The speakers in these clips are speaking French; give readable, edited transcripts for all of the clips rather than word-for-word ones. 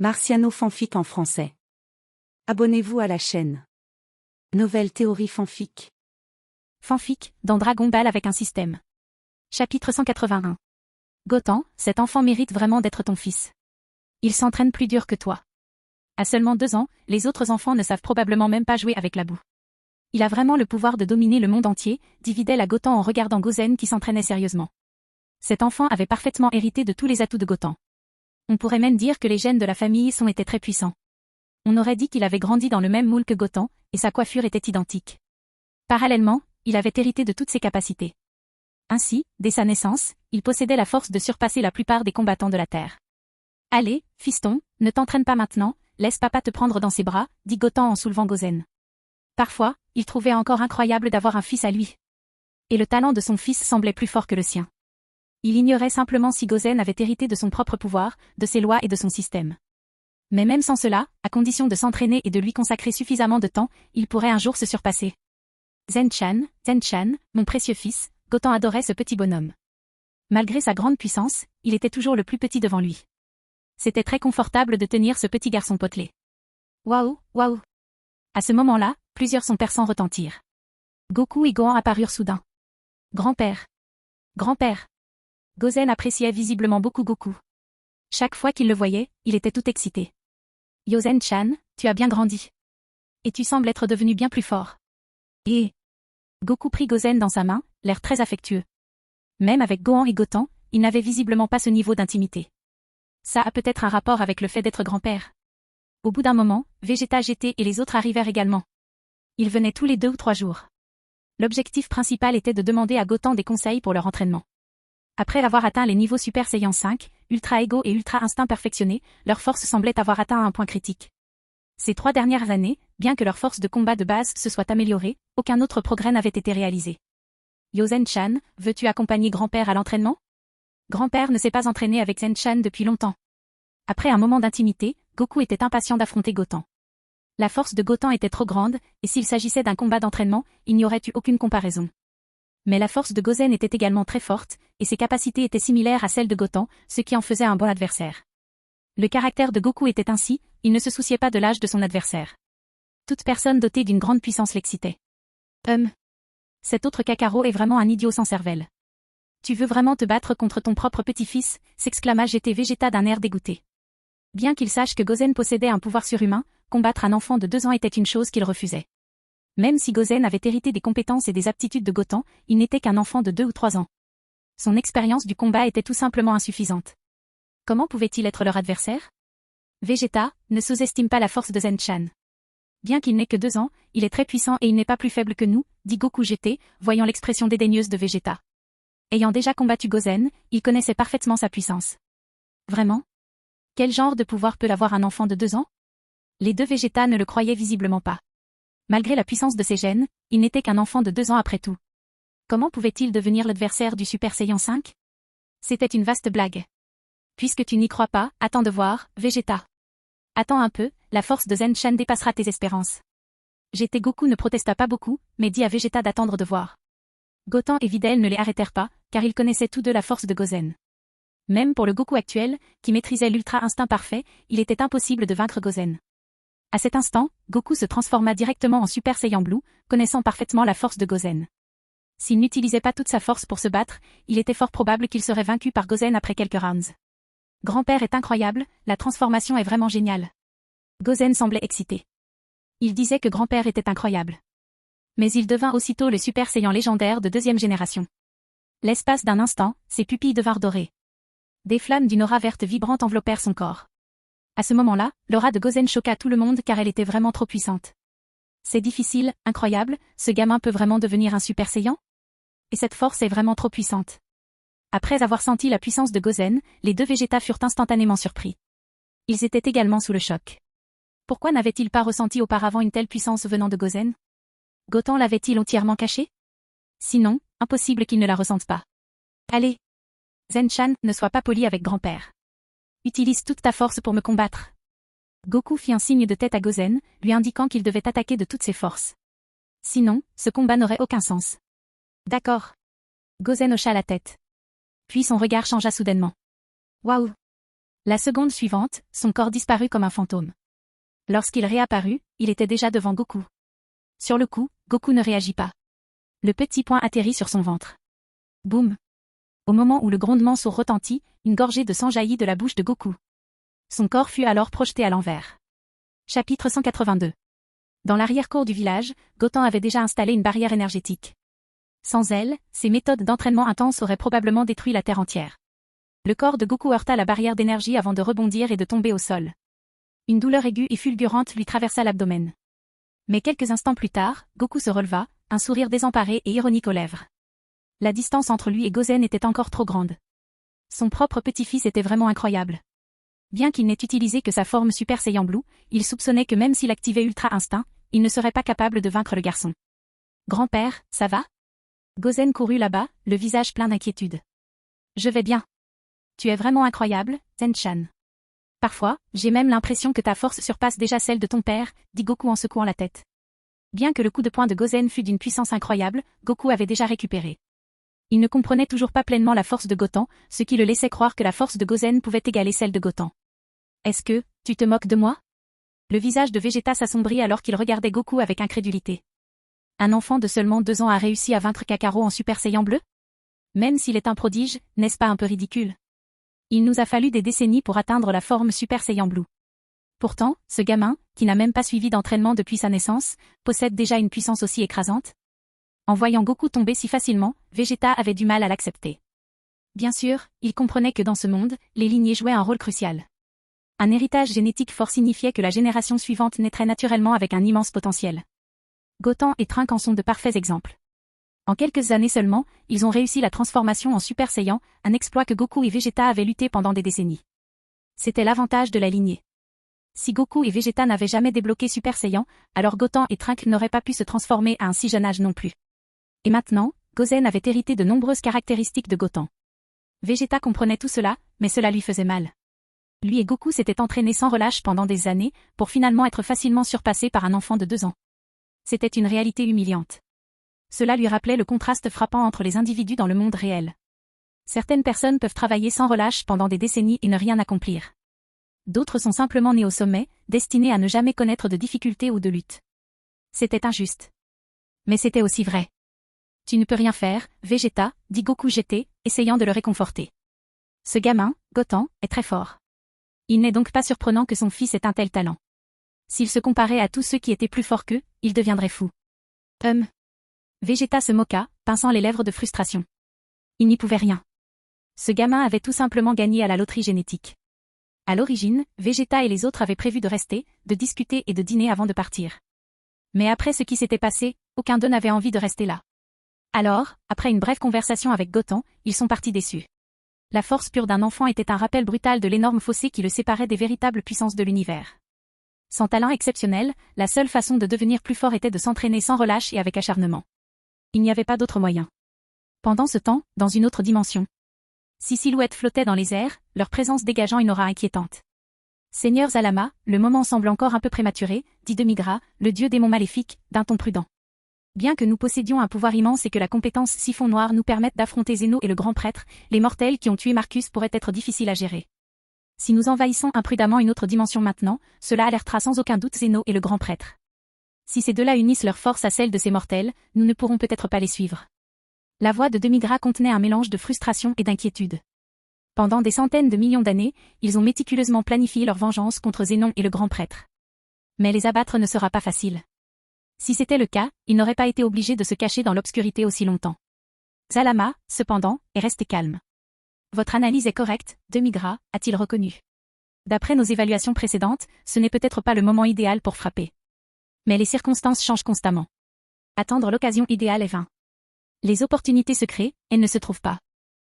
Marciano fanfic en français. Abonnez-vous à la chaîne. Nouvelle théorie fanfic. Fanfic, dans Dragon Ball avec un système. Chapitre 181. Goten, cet enfant mérite vraiment d'être ton fils. Il s'entraîne plus dur que toi. À seulement 2 ans, les autres enfants ne savent probablement même pas jouer avec la boue. Il a vraiment le pouvoir de dominer le monde entier, dit Videl à Goten en regardant Gozen qui s'entraînait sérieusement. Cet enfant avait parfaitement hérité de tous les atouts de Goten. On pourrait même dire que les gènes de la famille étaient très puissants. On aurait dit qu'il avait grandi dans le même moule que Goten, et sa coiffure était identique. Parallèlement, il avait hérité de toutes ses capacités. Ainsi, dès sa naissance, il possédait la force de surpasser la plupart des combattants de la Terre. « Allez, fiston, ne t'entraîne pas maintenant, laisse papa te prendre dans ses bras, dit Goten en soulevant Gozen. Parfois, il trouvait encore incroyable d'avoir un fils à lui. Et le talent de son fils semblait plus fort que le sien. Il ignorait simplement si Gozen avait hérité de son propre pouvoir, de ses lois et de son système. Mais même sans cela, à condition de s'entraîner et de lui consacrer suffisamment de temps, il pourrait un jour se surpasser. Zen-chan, mon précieux fils, Goten adorait ce petit bonhomme. Malgré sa grande puissance, il était toujours le plus petit devant lui. C'était très confortable de tenir ce petit garçon potelé. Waouh, waouh. À ce moment-là, plusieurs sons perçants retentirent. Goku et Gohan apparurent soudain. Grand-père. Grand-père. Gozen appréciait visiblement beaucoup Goku. Chaque fois qu'il le voyait, il était tout excité. Yozen-chan, tu as bien grandi. Et tu sembles être devenu bien plus fort. Et Goku prit Gozen dans sa main, l'air très affectueux. Même avec Gohan et Goten, il n'avait visiblement pas ce niveau d'intimité. Ça a peut-être un rapport avec le fait d'être grand-père. Au bout d'un moment, Vegeta, GT et les autres arrivèrent également. Ils venaient tous les 2 ou 3 jours. L'objectif principal était de demander à Goten des conseils pour leur entraînement. Après avoir atteint les niveaux Super Saiyan 5, Ultra Ego et Ultra Instinct perfectionnés, leur force semblait avoir atteint un point critique. Ces 3 dernières années, bien que leur force de combat de base se soit améliorée, aucun autre progrès n'avait été réalisé. Yozen-chan, veux-tu accompagner grand-père à l'entraînement? Grand-père ne s'est pas entraîné avec Zen-chan depuis longtemps. Après un moment d'intimité, Goku était impatient d'affronter Goten. La force de Goten était trop grande, et s'il s'agissait d'un combat d'entraînement, il n'y aurait eu aucune comparaison. Mais la force de Gozen était également très forte, et ses capacités étaient similaires à celles de Goten, ce qui en faisait un bon adversaire. Le caractère de Goku était ainsi, il ne se souciait pas de l'âge de son adversaire. Toute personne dotée d'une grande puissance l'excitait. Cet autre Kakarot est vraiment un idiot sans cervelle. Tu veux vraiment te battre contre ton propre petit-fils, s'exclama GT Vegeta d'un air dégoûté. Bien qu'il sache que Gozen possédait un pouvoir surhumain, combattre un enfant de 2 ans était une chose qu'il refusait. Même si Gozen avait hérité des compétences et des aptitudes de Goten, il n'était qu'un enfant de 2 ou 3 ans. Son expérience du combat était tout simplement insuffisante. Comment pouvait-il être leur adversaire? Vegeta, ne sous-estime pas la force de Zen-chan. Bien qu'il n'ait que 2 ans, il est très puissant et il n'est pas plus faible que nous, dit Goku GT, voyant l'expression dédaigneuse de Vegeta. Ayant déjà combattu Gozen, il connaissait parfaitement sa puissance. Vraiment? Quel genre de pouvoir peut avoir un enfant de 2 ans? Les 2 Vegeta ne le croyaient visiblement pas. Malgré la puissance de ses gènes, il n'était qu'un enfant de 2 ans après tout. Comment pouvait-il devenir l'adversaire du Super Saiyan 5? C'était une vaste blague. Puisque tu n'y crois pas, attends de voir, Vegeta. Attends un peu, la force de Zen-chan dépassera tes espérances. GT Goku ne protesta pas beaucoup, mais dit à Vegeta d'attendre de voir. Goten et Videl ne les arrêtèrent pas, car ils connaissaient tous deux la force de Gozen. Même pour le Goku actuel, qui maîtrisait l'Ultra Instinct parfait, il était impossible de vaincre Gozen. À cet instant, Goku se transforma directement en Super Saiyan Blue, connaissant parfaitement la force de Gozen. S'il n'utilisait pas toute sa force pour se battre, il était fort probable qu'il serait vaincu par Gozen après quelques rounds. Grand-père est incroyable, la transformation est vraiment géniale. Gozen semblait excité. Il disait que grand-père était incroyable. Mais il devint aussitôt le Super Saiyan légendaire de 2e génération. L'espace d'un instant, ses pupilles devinrent dorées. Des flammes d'une aura verte vibrante enveloppèrent son corps. À ce moment-là, l'aura de Gozen choqua tout le monde car elle était vraiment trop puissante. C'est difficile, incroyable, ce gamin peut vraiment devenir un Super Saiyan? Et cette force est vraiment trop puissante. Après avoir senti la puissance de Gozen, les 2 Vegeta furent instantanément surpris. Ils étaient également sous le choc. Pourquoi n'avaient-ils pas ressenti auparavant une telle puissance venant de Gozen? Goten l'avait-il entièrement caché? Sinon, impossible qu'il ne la ressente pas. Allez! Zen-chan, ne sois pas poli avec grand-père. Utilise toute ta force pour me combattre. Goku fit un signe de tête à Gozen, lui indiquant qu'il devait attaquer de toutes ses forces. Sinon, ce combat n'aurait aucun sens. D'accord. Gozen hocha la tête. Puis son regard changea soudainement. Waouh! La seconde suivante, son corps disparut comme un fantôme. Lorsqu'il réapparut, il était déjà devant Goku. Sur le coup, Goku ne réagit pas. Le petit poing atterrit sur son ventre. Boum! Au moment où le grondement sourd retentit, une gorgée de sang jaillit de la bouche de Goku. Son corps fut alors projeté à l'envers. Chapitre 182. Dans l'arrière-cour du village, Goten avait déjà installé une barrière énergétique. Sans elle, ses méthodes d'entraînement intenses auraient probablement détruit la terre entière. Le corps de Goku heurta la barrière d'énergie avant de rebondir et de tomber au sol. Une douleur aiguë et fulgurante lui traversa l'abdomen. Mais quelques instants plus tard, Goku se releva, un sourire désemparé et ironique aux lèvres. La distance entre lui et Gozen était encore trop grande. Son propre petit-fils était vraiment incroyable. Bien qu'il n'ait utilisé que sa forme Super Saiyan Blue, il soupçonnait que même s'il activait Ultra Instinct, il ne serait pas capable de vaincre le garçon. « Grand-père, ça va ?» Gozen courut là-bas, le visage plein d'inquiétude. « Je vais bien. Tu es vraiment incroyable, Zen-chan. Parfois, j'ai même l'impression que ta force surpasse déjà celle de ton père, » dit Goku en secouant la tête. Bien que le coup de poing de Gozen fût d'une puissance incroyable, Goku avait déjà récupéré. Il ne comprenait toujours pas pleinement la force de Goten, ce qui le laissait croire que la force de Gozen pouvait égaler celle de Goten. « Est-ce que, tu te moques de moi ?» Le visage de Vegeta s'assombrit alors qu'il regardait Goku avec incrédulité. Un enfant de seulement 2 ans a réussi à vaincre Kakarot en Super Saiyan bleu? Même s'il est un prodige, n'est-ce pas un peu ridicule? Il nous a fallu des décennies pour atteindre la forme Super Saiyan Blue. Pourtant, ce gamin, qui n'a même pas suivi d'entraînement depuis sa naissance, possède déjà une puissance aussi écrasante. En voyant Goku tomber si facilement, Vegeta avait du mal à l'accepter. Bien sûr, il comprenait que dans ce monde, les lignées jouaient un rôle crucial. Un héritage génétique fort signifiait que la génération suivante naîtrait naturellement avec un immense potentiel. Goten et Trunks en sont de parfaits exemples. En quelques années seulement, ils ont réussi la transformation en Super Saiyan, un exploit que Goku et Vegeta avaient lutté pendant des décennies. C'était l'avantage de la lignée. Si Goku et Vegeta n'avaient jamais débloqué Super Saiyan, alors Goten et Trunks n'auraient pas pu se transformer à un si jeune âge non plus. Et maintenant, Gozen avait hérité de nombreuses caractéristiques de Goten. Vegeta comprenait tout cela, mais cela lui faisait mal. Lui et Goku s'étaient entraînés sans relâche pendant des années, pour finalement être facilement surpassés par un enfant de 2 ans. C'était une réalité humiliante. Cela lui rappelait le contraste frappant entre les individus dans le monde réel. Certaines personnes peuvent travailler sans relâche pendant des décennies et ne rien accomplir. D'autres sont simplement nés au sommet, destinés à ne jamais connaître de difficultés ou de luttes. C'était injuste. Mais c'était aussi vrai. Tu ne peux rien faire, Vegeta, dit Goku jeté, essayant de le réconforter. Ce gamin, Goten, est très fort. Il n'est donc pas surprenant que son fils ait un tel talent. S'il se comparait à tous ceux qui étaient plus forts qu'eux, il deviendrait fou. Vegeta se moqua, pinçant les lèvres de frustration. Il n'y pouvait rien. Ce gamin avait tout simplement gagné à la loterie génétique. À l'origine, Vegeta et les autres avaient prévu de rester, de discuter et de dîner avant de partir. Mais après ce qui s'était passé, aucun d'eux n'avait envie de rester là. Alors, après une brève conversation avec Goten, ils sont partis déçus. La force pure d'un enfant était un rappel brutal de l'énorme fossé qui le séparait des véritables puissances de l'univers. Sans talent exceptionnel, la seule façon de devenir plus fort était de s'entraîner sans relâche et avec acharnement. Il n'y avait pas d'autre moyen. Pendant ce temps, dans une autre dimension. 6 silhouettes flottaient dans les airs, leur présence dégageant une aura inquiétante. Seigneur Zalama, le moment semble encore un peu prématuré, dit Demigra, le dieu démon maléfique, d'un ton prudent. Bien que nous possédions un pouvoir immense et que la compétence Siphon Noir nous permette d'affronter Zeno et le grand prêtre, les mortels qui ont tué Marcus pourraient être difficiles à gérer. Si nous envahissons imprudemment une autre dimension maintenant, cela alertera sans aucun doute Zeno et le grand prêtre. Si ces deux-là unissent leurs forces à celles de ces mortels, nous ne pourrons peut-être pas les suivre. La voix de Demigra contenait un mélange de frustration et d'inquiétude. Pendant des centaines de millions d'années, ils ont méticuleusement planifié leur vengeance contre Zénon et le grand prêtre. Mais les abattre ne sera pas facile. Si c'était le cas, ils n'auraient pas été obligés de se cacher dans l'obscurité aussi longtemps. Zalama, cependant, est resté calme. Votre analyse est correcte, Demigra, a-t-il reconnu. D'après nos évaluations précédentes, ce n'est peut-être pas le moment idéal pour frapper. Mais les circonstances changent constamment. Attendre l'occasion idéale est vain. Les opportunités se créent, elles ne se trouvent pas.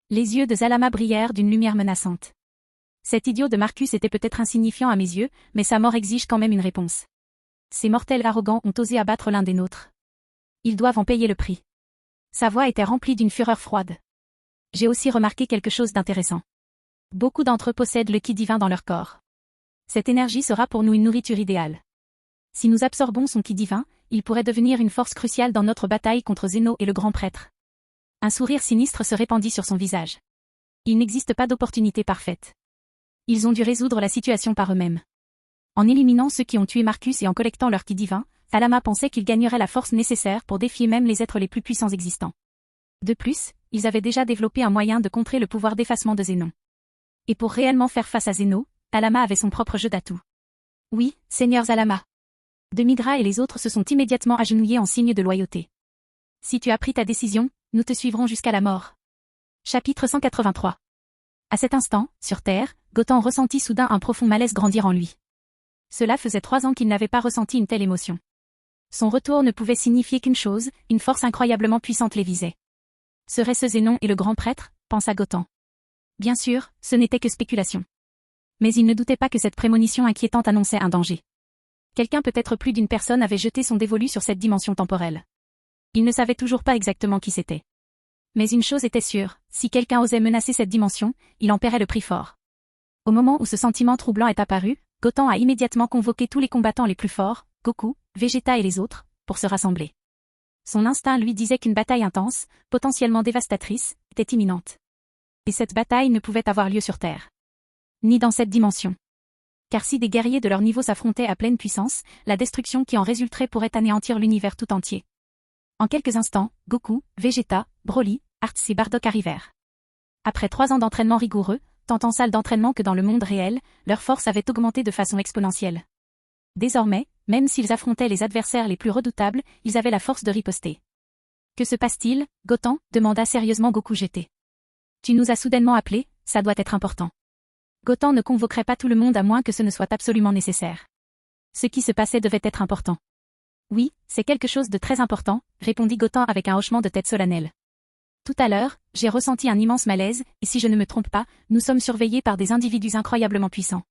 Les yeux de Zalama brillèrent d'une lumière menaçante. Cet idiot de Marcus était peut-être insignifiant à mes yeux, mais sa mort exige quand même une réponse. Ces mortels arrogants ont osé abattre l'un des nôtres. Ils doivent en payer le prix. Sa voix était remplie d'une fureur froide. J'ai aussi remarqué quelque chose d'intéressant. Beaucoup d'entre eux possèdent le ki divin dans leur corps. Cette énergie sera pour nous une nourriture idéale. Si nous absorbons son ki divin, il pourrait devenir une force cruciale dans notre bataille contre Zeno et le grand prêtre. Un sourire sinistre se répandit sur son visage. Il n'existe pas d'opportunité parfaite. Ils ont dû résoudre la situation par eux-mêmes. En éliminant ceux qui ont tué Marcus et en collectant leur ki divin, Thalama pensait qu'ils gagneraient la force nécessaire pour défier même les êtres les plus puissants existants. De plus, ils avaient déjà développé un moyen de contrer le pouvoir d'effacement de Zénon. Et pour réellement faire face à Zénon, Thalama avait son propre jeu d'atouts. Oui, Seigneur Zalama. Demigra et les autres se sont immédiatement agenouillés en signe de loyauté. Si tu as pris ta décision, nous te suivrons jusqu'à la mort. Chapitre 183. À cet instant, sur Terre, Gotan ressentit soudain un profond malaise grandir en lui. Cela faisait 3 ans qu'il n'avait pas ressenti une telle émotion. Son retour ne pouvait signifier qu'une chose, une force incroyablement puissante les visait. Serait-ce Zénon et le grand prêtre, pensa Gotan. Bien sûr, ce n'était que spéculation. Mais il ne doutait pas que cette prémonition inquiétante annonçait un danger. Quelqu'un peut-être plus d'une personne avait jeté son dévolu sur cette dimension temporelle. Il ne savait toujours pas exactement qui c'était. Mais une chose était sûre, si quelqu'un osait menacer cette dimension, il en paierait le prix fort. Au moment où ce sentiment troublant est apparu, Gotan a immédiatement convoqué tous les combattants les plus forts, Goku, Vegeta et les autres, pour se rassembler. Son instinct lui disait qu'une bataille intense, potentiellement dévastatrice, était imminente. Et cette bataille ne pouvait avoir lieu sur Terre. Ni dans cette dimension. Car si des guerriers de leur niveau s'affrontaient à pleine puissance, la destruction qui en résulterait pourrait anéantir l'univers tout entier. En quelques instants, Goku, Vegeta, Broly, Arts et Bardock arrivèrent. Après 3 ans d'entraînement rigoureux, tant en salle d'entraînement que dans le monde réel, leur force avait augmenté de façon exponentielle. Désormais, même s'ils affrontaient les adversaires les plus redoutables, ils avaient la force de riposter. Que se passe-t-il, Gotan demanda sérieusement Goku jeté. Tu nous as soudainement appelés, ça doit être important. Gotan ne convoquerait pas tout le monde à moins que ce ne soit absolument nécessaire. Ce qui se passait devait être important. Oui, c'est quelque chose de très important, répondit Gotan avec un hochement de tête solennel. Tout à l'heure, j'ai ressenti un immense malaise, et si je ne me trompe pas, nous sommes surveillés par des individus incroyablement puissants.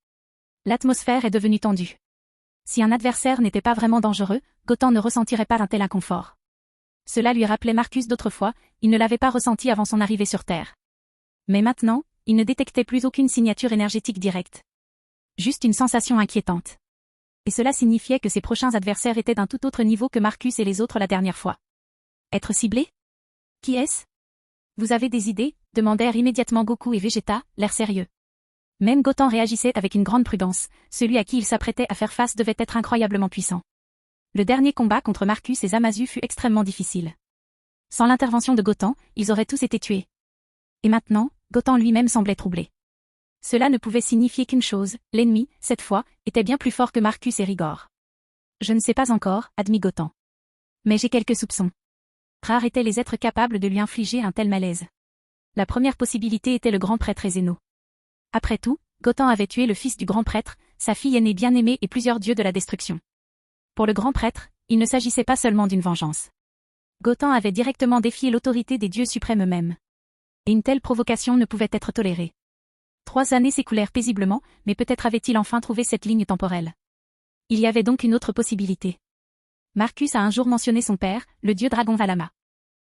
L'atmosphère est devenue tendue. Si un adversaire n'était pas vraiment dangereux, Gotan ne ressentirait pas un tel inconfort. Cela lui rappelait Marcus d'autrefois, il ne l'avait pas ressenti avant son arrivée sur Terre. Mais maintenant, il ne détectait plus aucune signature énergétique directe. Juste une sensation inquiétante. Et cela signifiait que ses prochains adversaires étaient d'un tout autre niveau que Marcus et les autres la dernière fois. Être ciblé? Qui est-ce? Vous avez des idées? Demandèrent immédiatement Goku et Vegeta, l'air sérieux. Même Gotan réagissait avec une grande prudence, celui à qui il s'apprêtait à faire face devait être incroyablement puissant. Le dernier combat contre Marcus et Zamasu fut extrêmement difficile. Sans l'intervention de Gotan, ils auraient tous été tués. Et maintenant, Gotan lui-même semblait troublé. Cela ne pouvait signifier qu'une chose, l'ennemi, cette fois, était bien plus fort que Marcus et Rigor. Je ne sais pas encore, admit Gotan. Mais j'ai quelques soupçons. Rares étaient les êtres capables de lui infliger un tel malaise. La première possibilité était le grand prêtre Zeno. Après tout, Gotan avait tué le fils du grand prêtre, sa fille aînée bien-aimée et plusieurs dieux de la destruction. Pour le grand prêtre, il ne s'agissait pas seulement d'une vengeance. Gotan avait directement défié l'autorité des dieux suprêmes eux-mêmes. Et une telle provocation ne pouvait être tolérée. 3 années s'écoulèrent paisiblement, mais peut-être avait-il enfin trouvé cette ligne temporelle. Il y avait donc une autre possibilité. Marcus a un jour mentionné son père, le dieu dragon Valama.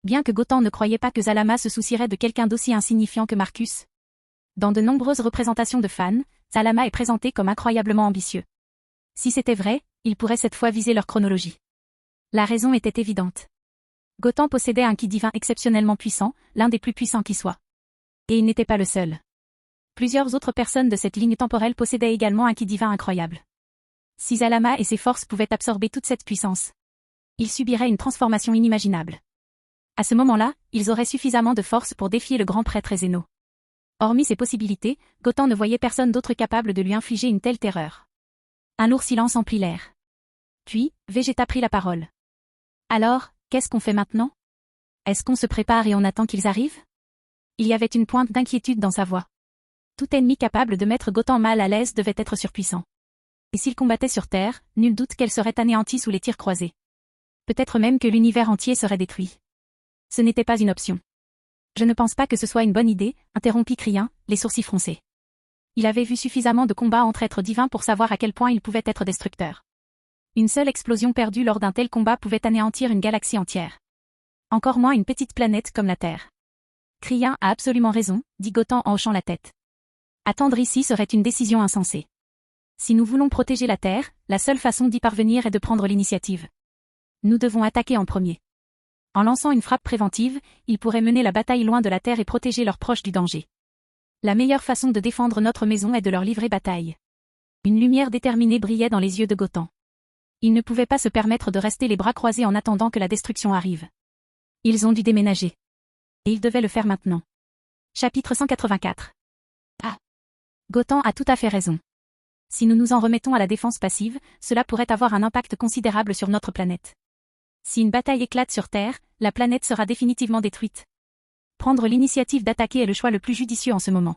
Bien que Gotan ne croyait pas que Zalama se soucierait de quelqu'un d'aussi insignifiant que Marcus. Dans de nombreuses représentations de fans, Zalama est présenté comme incroyablement ambitieux. Si c'était vrai, il pourrait cette fois viser leur chronologie. La raison était évidente. Gotan possédait un ki divin exceptionnellement puissant, l'un des plus puissants qui soit. Et il n'était pas le seul. Plusieurs autres personnes de cette ligne temporelle possédaient également un ki divin incroyable. Si Zalama et ses forces pouvaient absorber toute cette puissance, ils subiraient une transformation inimaginable. À ce moment-là, ils auraient suffisamment de force pour défier le grand prêtre Zeno. Hormis ces possibilités, Gotan ne voyait personne d'autre capable de lui infliger une telle terreur. Un lourd silence emplit l'air. Puis, Vegeta prit la parole. Alors, qu'est-ce qu'on fait maintenant? Est-ce qu'on se prépare et on attend qu'ils arrivent? Il y avait une pointe d'inquiétude dans sa voix. Tout ennemi capable de mettre Gotan mal à l'aise devait être surpuissant. Et s'il combattait sur Terre, nul doute qu'elle serait anéantie sous les tirs croisés. Peut-être même que l'univers entier serait détruit. Ce n'était pas une option. Je ne pense pas que ce soit une bonne idée, interrompit Krillin, les sourcils froncés. Il avait vu suffisamment de combats entre êtres divins pour savoir à quel point ils pouvaient être destructeurs. Une seule explosion perdue lors d'un tel combat pouvait anéantir une galaxie entière. Encore moins une petite planète comme la Terre. Krillin a absolument raison, dit Gotan en hochant la tête. Attendre ici serait une décision insensée. Si nous voulons protéger la Terre, la seule façon d'y parvenir est de prendre l'initiative. Nous devons attaquer en premier. En lançant une frappe préventive, ils pourraient mener la bataille loin de la Terre et protéger leurs proches du danger. La meilleure façon de défendre notre maison est de leur livrer bataille. Une lumière déterminée brillait dans les yeux de Gothon. Il ne pouvait pas se permettre de rester les bras croisés en attendant que la destruction arrive. Ils ont dû déménager. Et ils devaient le faire maintenant. Chapitre 184. Ah. Gothon a tout à fait raison. Si nous nous en remettons à la défense passive, cela pourrait avoir un impact considérable sur notre planète. Si une bataille éclate sur Terre, la planète sera définitivement détruite. Prendre l'initiative d'attaquer est le choix le plus judicieux en ce moment.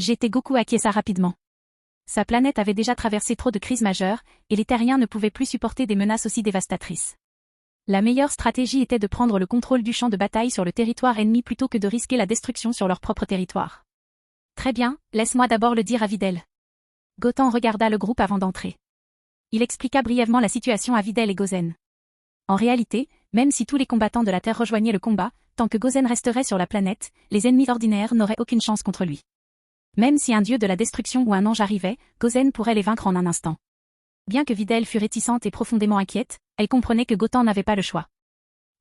Goku acquiesça rapidement. Sa planète avait déjà traversé trop de crises majeures, et les Terriens ne pouvaient plus supporter des menaces aussi dévastatrices. La meilleure stratégie était de prendre le contrôle du champ de bataille sur le territoire ennemi plutôt que de risquer la destruction sur leur propre territoire. Très bien, laisse-moi d'abord le dire à Videl. Gothon regarda le groupe avant d'entrer. Il expliqua brièvement la situation à Videl et Gozen. En réalité, même si tous les combattants de la Terre rejoignaient le combat, tant que Gozen resterait sur la planète, les ennemis ordinaires n'auraient aucune chance contre lui. Même si un dieu de la destruction ou un ange arrivait, Gozen pourrait les vaincre en un instant. Bien que Videl fût réticente et profondément inquiète, elle comprenait que Gothon n'avait pas le choix.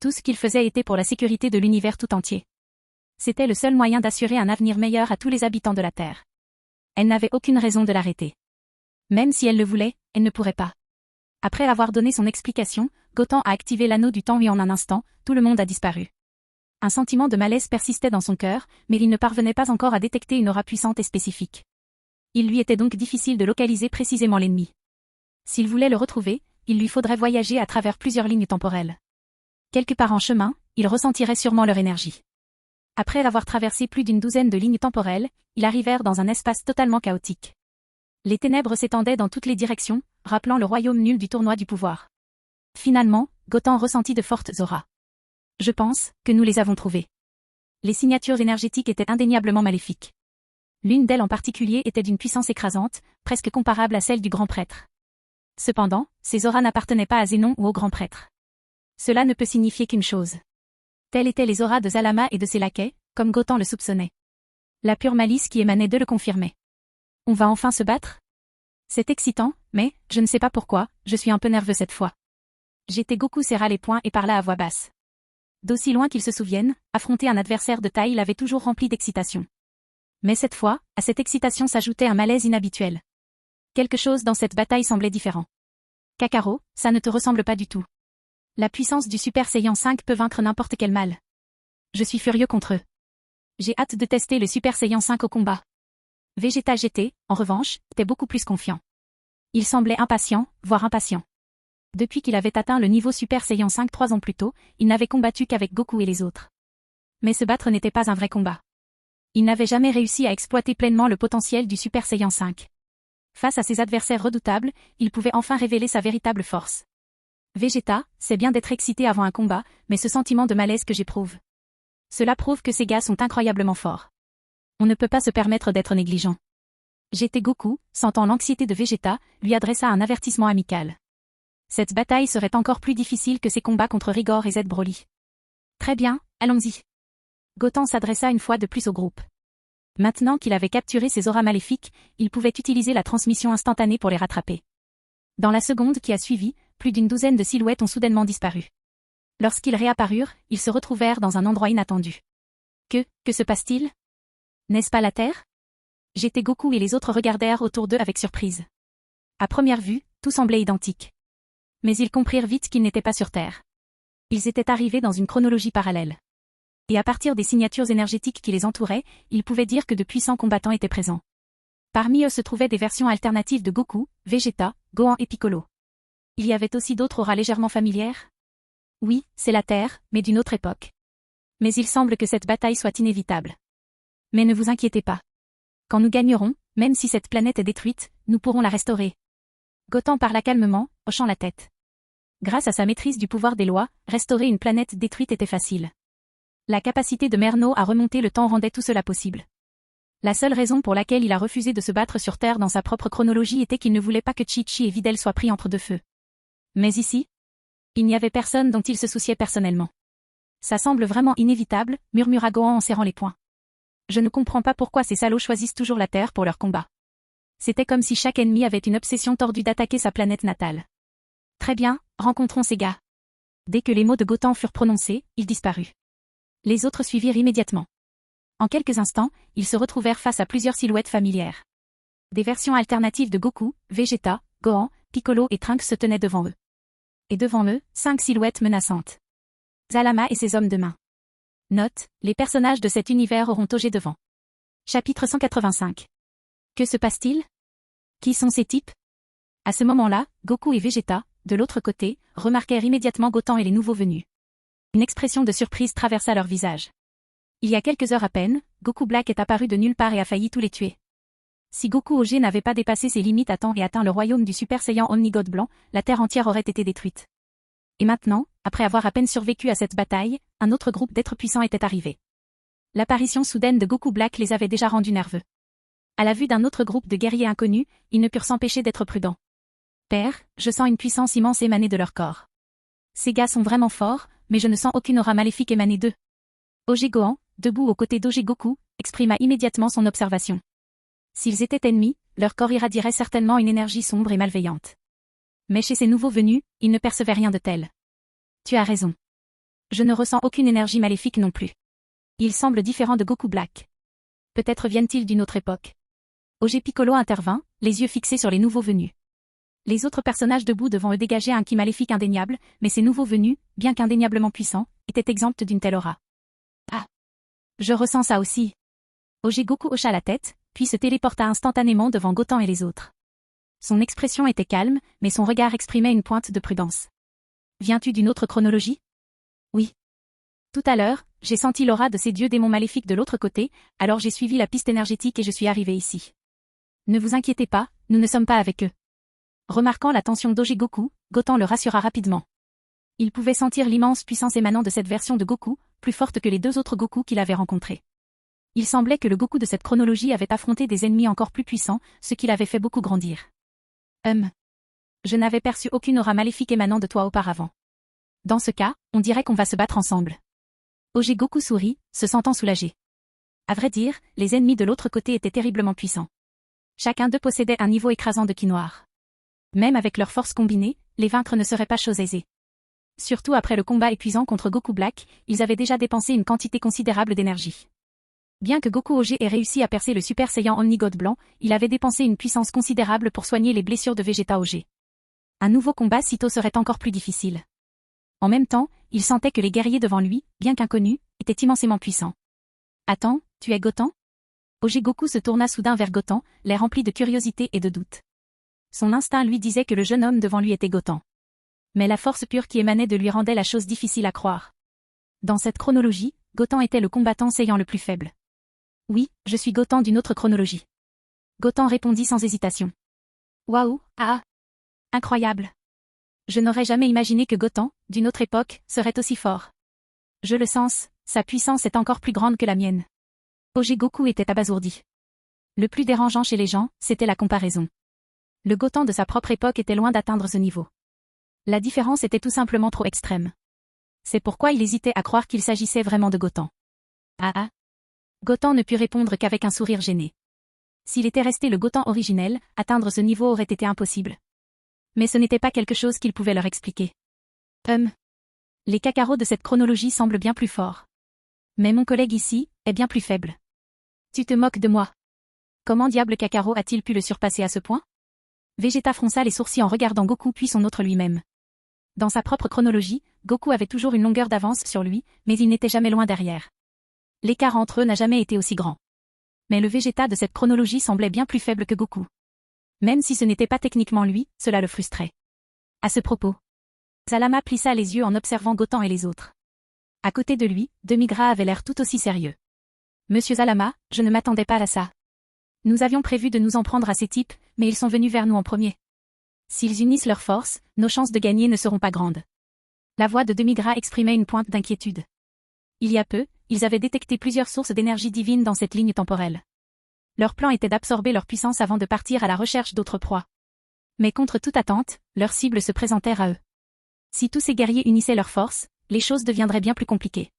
Tout ce qu'il faisait était pour la sécurité de l'univers tout entier. C'était le seul moyen d'assurer un avenir meilleur à tous les habitants de la Terre. Elle n'avait aucune raison de l'arrêter. Même si elle le voulait, elle ne pourrait pas. Après avoir donné son explication, Gothon a activé l'anneau du temps et en un instant, tout le monde a disparu. Un sentiment de malaise persistait dans son cœur, mais il ne parvenait pas encore à détecter une aura puissante et spécifique. Il lui était donc difficile de localiser précisément l'ennemi. S'il voulait le retrouver, il lui faudrait voyager à travers plusieurs lignes temporelles. Quelque part en chemin, il ressentirait sûrement leur énergie. Après avoir traversé plus d'une douzaine de lignes temporelles, ils arrivèrent dans un espace totalement chaotique. Les ténèbres s'étendaient dans toutes les directions, rappelant le royaume nul du tournoi du pouvoir. Finalement, Gothon ressentit de fortes auras. Je pense que nous les avons trouvées. Les signatures énergétiques étaient indéniablement maléfiques. L'une d'elles en particulier était d'une puissance écrasante, presque comparable à celle du grand prêtre. Cependant, ces auras n'appartenaient pas à Zénon ou au grand prêtre. Cela ne peut signifier qu'une chose. Telles étaient les auras de Zalama et de ses laquais, comme Gothon le soupçonnait. La pure malice qui émanait d'eux le confirmait. On va enfin se battre? C'est excitant, mais, je ne sais pas pourquoi, je suis un peu nerveux cette fois. Goku serra les poings et parla à voix basse. D'aussi loin qu'il se souvienne, affronter un adversaire de taille l'avait toujours rempli d'excitation. Mais cette fois, à cette excitation s'ajoutait un malaise inhabituel. Quelque chose dans cette bataille semblait différent. Kakarot, ça ne te ressemble pas du tout. La puissance du Super Saiyan 5 peut vaincre n'importe quel mal. Je suis furieux contre eux. J'ai hâte de tester le Super Saiyan 5 au combat. Vegeta GT, en revanche, était beaucoup plus confiant. Il semblait impatient, voire impatient. Depuis qu'il avait atteint le niveau Super Saiyan 5 3 ans plus tôt, il n'avait combattu qu'avec Goku et les autres. Mais se battre n'était pas un vrai combat. Il n'avait jamais réussi à exploiter pleinement le potentiel du Super Saiyan 5. Face à ses adversaires redoutables, il pouvait enfin révéler sa véritable force. Vegeta, c'est bien d'être excité avant un combat, mais ce sentiment de malaise que j'éprouve. Cela prouve que ces gars sont incroyablement forts. On ne peut pas se permettre d'être négligent. Goku, sentant l'anxiété de Vegeta, lui adressa un avertissement amical. Cette bataille serait encore plus difficile que ses combats contre Rigor et Z Broly. Très bien, allons-y. Gothon s'adressa une fois de plus au groupe. Maintenant qu'il avait capturé ces auras maléfiques, il pouvait utiliser la transmission instantanée pour les rattraper. Dans la seconde qui a suivi, plus d'une douzaine de silhouettes ont soudainement disparu. Lorsqu'ils réapparurent, ils se retrouvèrent dans un endroit inattendu. Que se passe-t-il? N'est-ce pas la Terre? Goku et les autres regardèrent autour d'eux avec surprise. À première vue, tout semblait identique. Mais ils comprirent vite qu'ils n'étaient pas sur Terre. Ils étaient arrivés dans une chronologie parallèle. Et à partir des signatures énergétiques qui les entouraient, ils pouvaient dire que de puissants combattants étaient présents. Parmi eux se trouvaient des versions alternatives de Goku, Vegeta, Gohan et Piccolo. Il y avait aussi d'autres auras légèrement familières? Oui, c'est la Terre, mais d'une autre époque. Mais il semble que cette bataille soit inévitable. Mais ne vous inquiétez pas. Quand nous gagnerons, même si cette planète est détruite, nous pourrons la restaurer. Gothon parla calmement, hochant la tête. Grâce à sa maîtrise du pouvoir des lois, restaurer une planète détruite était facile. La capacité de Merno à remonter le temps rendait tout cela possible. La seule raison pour laquelle il a refusé de se battre sur Terre dans sa propre chronologie était qu'il ne voulait pas que Chi-Chi et Videl soient pris entre deux feux. Mais ici, il n'y avait personne dont il se souciait personnellement. Ça semble vraiment inévitable, murmura Gohan en serrant les poings. Je ne comprends pas pourquoi ces salauds choisissent toujours la Terre pour leur combat. C'était comme si chaque ennemi avait une obsession tordue d'attaquer sa planète natale. Très bien, rencontrons ces gars. Dès que les mots de Gothon furent prononcés, il disparut. Les autres suivirent immédiatement. En quelques instants, ils se retrouvèrent face à plusieurs silhouettes familières. Des versions alternatives de Goku, Vegeta, Gohan, Piccolo et Trunks se tenaient devant eux. Et devant eux, 5 silhouettes menaçantes. Zalama et ses hommes de main. Note, les personnages de cet univers auront Togé devant. Chapitre 185. Que se passe-t-il? Qui sont ces types? À ce moment-là, Goku et Vegeta, de l'autre côté, remarquèrent immédiatement Goten et les nouveaux venus. Une expression de surprise traversa leur visage. Il y a quelques heures à peine, Goku Black est apparu de nulle part et a failli tous les tuer. Si Goku Ōgé n'avait pas dépassé ses limites à temps et atteint le royaume du Super Saiyan Omnigod blanc, la terre entière aurait été détruite. Et maintenant, après avoir à peine survécu à cette bataille, un autre groupe d'êtres puissants était arrivé. L'apparition soudaine de Goku Black les avait déjà rendus nerveux. À la vue d'un autre groupe de guerriers inconnus, ils ne purent s'empêcher d'être prudents. Père, je sens une puissance immense émaner de leur corps. Ces gars sont vraiment forts, mais je ne sens aucune aura maléfique émaner d'eux. Ōgé Gohan, debout aux côtés d'Ōgé Goku, exprima immédiatement son observation. S'ils étaient ennemis, leur corps irradierait certainement une énergie sombre et malveillante. Mais chez ces nouveaux venus, ils ne percevaient rien de tel. Tu as raison. Je ne ressens aucune énergie maléfique non plus. Ils semblent différents de Goku Black. Peut-être viennent-ils d'une autre époque. Ōgé Piccolo intervint, les yeux fixés sur les nouveaux venus. Les autres personnages debout devant eux dégageaient un ki maléfique indéniable, mais ces nouveaux venus, bien qu'indéniablement puissants, étaient exempts d'une telle aura. Ah! Je ressens ça aussi. Ōgé Goku hocha la tête, puis se téléporta instantanément devant Goten et les autres. Son expression était calme, mais son regard exprimait une pointe de prudence. Viens-tu d'une autre chronologie? Oui. Tout à l'heure, j'ai senti l'aura de ces dieux démons maléfiques de l'autre côté, alors j'ai suivi la piste énergétique et je suis arrivé ici. Ne vous inquiétez pas, nous ne sommes pas avec eux. Remarquant la tension d'Ōgé Goku, Goten le rassura rapidement. Il pouvait sentir l'immense puissance émanant de cette version de Goku, plus forte que les deux autres Goku qu'il avait rencontrés. Il semblait que le Goku de cette chronologie avait affronté des ennemis encore plus puissants, ce qui l'avait fait beaucoup grandir. Je n'avais perçu aucune aura maléfique émanant de toi auparavant. Dans ce cas, on dirait qu'on va se battre ensemble. Ōgé Goku sourit, se sentant soulagé. À vrai dire, les ennemis de l'autre côté étaient terriblement puissants. Chacun d'eux possédait un niveau écrasant de ki noir. Même avec leurs forces combinées, les vaincre ne serait pas chose aisée. Surtout après le combat épuisant contre Goku Black, ils avaient déjà dépensé une quantité considérable d'énergie. Bien que Goku Ōgé ait réussi à percer le Super Saiyan Omnigod blanc, il avait dépensé une puissance considérable pour soigner les blessures de Vegeta Ōgé. Un nouveau combat sitôt serait encore plus difficile. En même temps, il sentait que les guerriers devant lui, bien qu'inconnus, étaient immensément puissants. Attends, tu es Goten? Ōgé Goku se tourna soudain vers Goten, l'air rempli de curiosité et de doute. Son instinct lui disait que le jeune homme devant lui était Goten. Mais la force pure qui émanait de lui rendait la chose difficile à croire. Dans cette chronologie, Goten était le combattant Saiyan le plus faible. Oui, je suis Goten d'une autre chronologie. Goten répondit sans hésitation. Waouh, ah! Incroyable! Je n'aurais jamais imaginé que Goten, d'une autre époque, serait aussi fort. Je le sens, sa puissance est encore plus grande que la mienne. Ōgé Goku était abasourdi. Le plus dérangeant chez les gens, c'était la comparaison. Le Goten de sa propre époque était loin d'atteindre ce niveau. La différence était tout simplement trop extrême. C'est pourquoi il hésitait à croire qu'il s'agissait vraiment de Goten. Ah! Goten ne put répondre qu'avec un sourire gêné. S'il était resté le Goten originel, atteindre ce niveau aurait été impossible. Mais ce n'était pas quelque chose qu'il pouvait leur expliquer. Les Kakarot de cette chronologie semblent bien plus forts. Mais mon collègue ici, est bien plus faible. Tu te moques de moi. Comment diable Kakarot a-t-il pu le surpasser à ce point? Vegeta fronça les sourcils en regardant Goku puis son autre lui-même. Dans sa propre chronologie, Goku avait toujours une longueur d'avance sur lui, mais il n'était jamais loin derrière. L'écart entre eux n'a jamais été aussi grand. Mais le Vegeta de cette chronologie semblait bien plus faible que Goku. Même si ce n'était pas techniquement lui, cela le frustrait. À ce propos, Zalama plissa les yeux en observant Goten et les autres. À côté de lui, Demigra avait l'air tout aussi sérieux. Monsieur Zalama, je ne m'attendais pas à ça. Nous avions prévu de nous en prendre à ces types, mais ils sont venus vers nous en premier. S'ils unissent leurs forces, nos chances de gagner ne seront pas grandes. La voix de Demigra exprimait une pointe d'inquiétude. Il y a peu, ils avaient détecté plusieurs sources d'énergie divine dans cette ligne temporelle. Leur plan était d'absorber leur puissance avant de partir à la recherche d'autres proies. Mais contre toute attente, leurs cibles se présentèrent à eux. Si tous ces guerriers unissaient leurs forces, les choses deviendraient bien plus compliquées.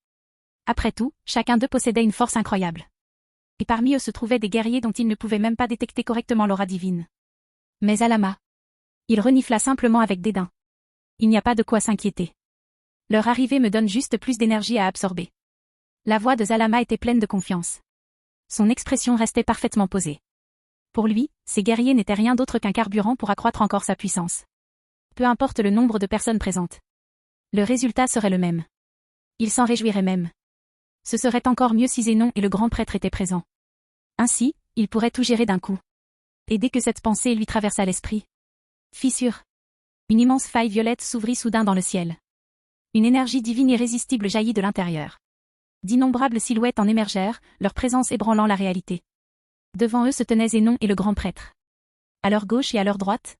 Après tout, chacun d'eux possédait une force incroyable. Et parmi eux se trouvaient des guerriers dont ils ne pouvaient même pas détecter correctement l'aura divine. Mais Zalama. Il renifla simplement avec dédain. Il n'y a pas de quoi s'inquiéter. Leur arrivée me donne juste plus d'énergie à absorber. La voix de Zalama était pleine de confiance. Son expression restait parfaitement posée. Pour lui, ces guerriers n'étaient rien d'autre qu'un carburant pour accroître encore sa puissance. Peu importe le nombre de personnes présentes. Le résultat serait le même. Il s'en réjouirait même. Ce serait encore mieux si Zénon et le grand prêtre étaient présents. Ainsi, il pourrait tout gérer d'un coup. Et dès que cette pensée lui traversa l'esprit, fissure. Une immense faille violette s'ouvrit soudain dans le ciel. Une énergie divine irrésistible jaillit de l'intérieur. D'innombrables silhouettes en émergèrent, leur présence ébranlant la réalité. Devant eux se tenaient Zénon et le grand prêtre. À leur gauche et à leur droite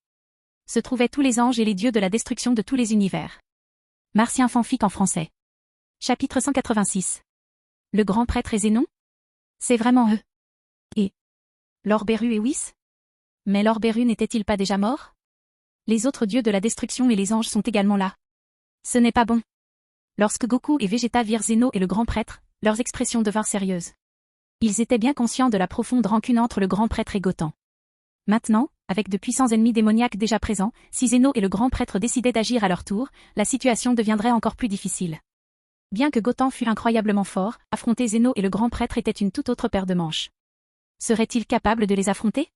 se trouvaient tous les anges et les dieux de la destruction de tous les univers. Martien fanfic en français. Chapitre 186. Le grand prêtre et Zénon? C'est vraiment eux. Et Lorberu et Whis? Mais Lorberu n'était-il pas déjà mort? Les autres dieux de la destruction et les anges sont également là. Ce n'est pas bon. Lorsque Goku et Vegeta virent Zénon et le grand prêtre, leurs expressions devinrent sérieuses. Ils étaient bien conscients de la profonde rancune entre le grand prêtre et Goten. Maintenant, avec de puissants ennemis démoniaques déjà présents, si Zénon et le grand prêtre décidaient d'agir à leur tour, la situation deviendrait encore plus difficile. Bien que Goten fût incroyablement fort, affronter Zénon et le grand prêtre était une toute autre paire de manches. Serait-il capable de les affronter?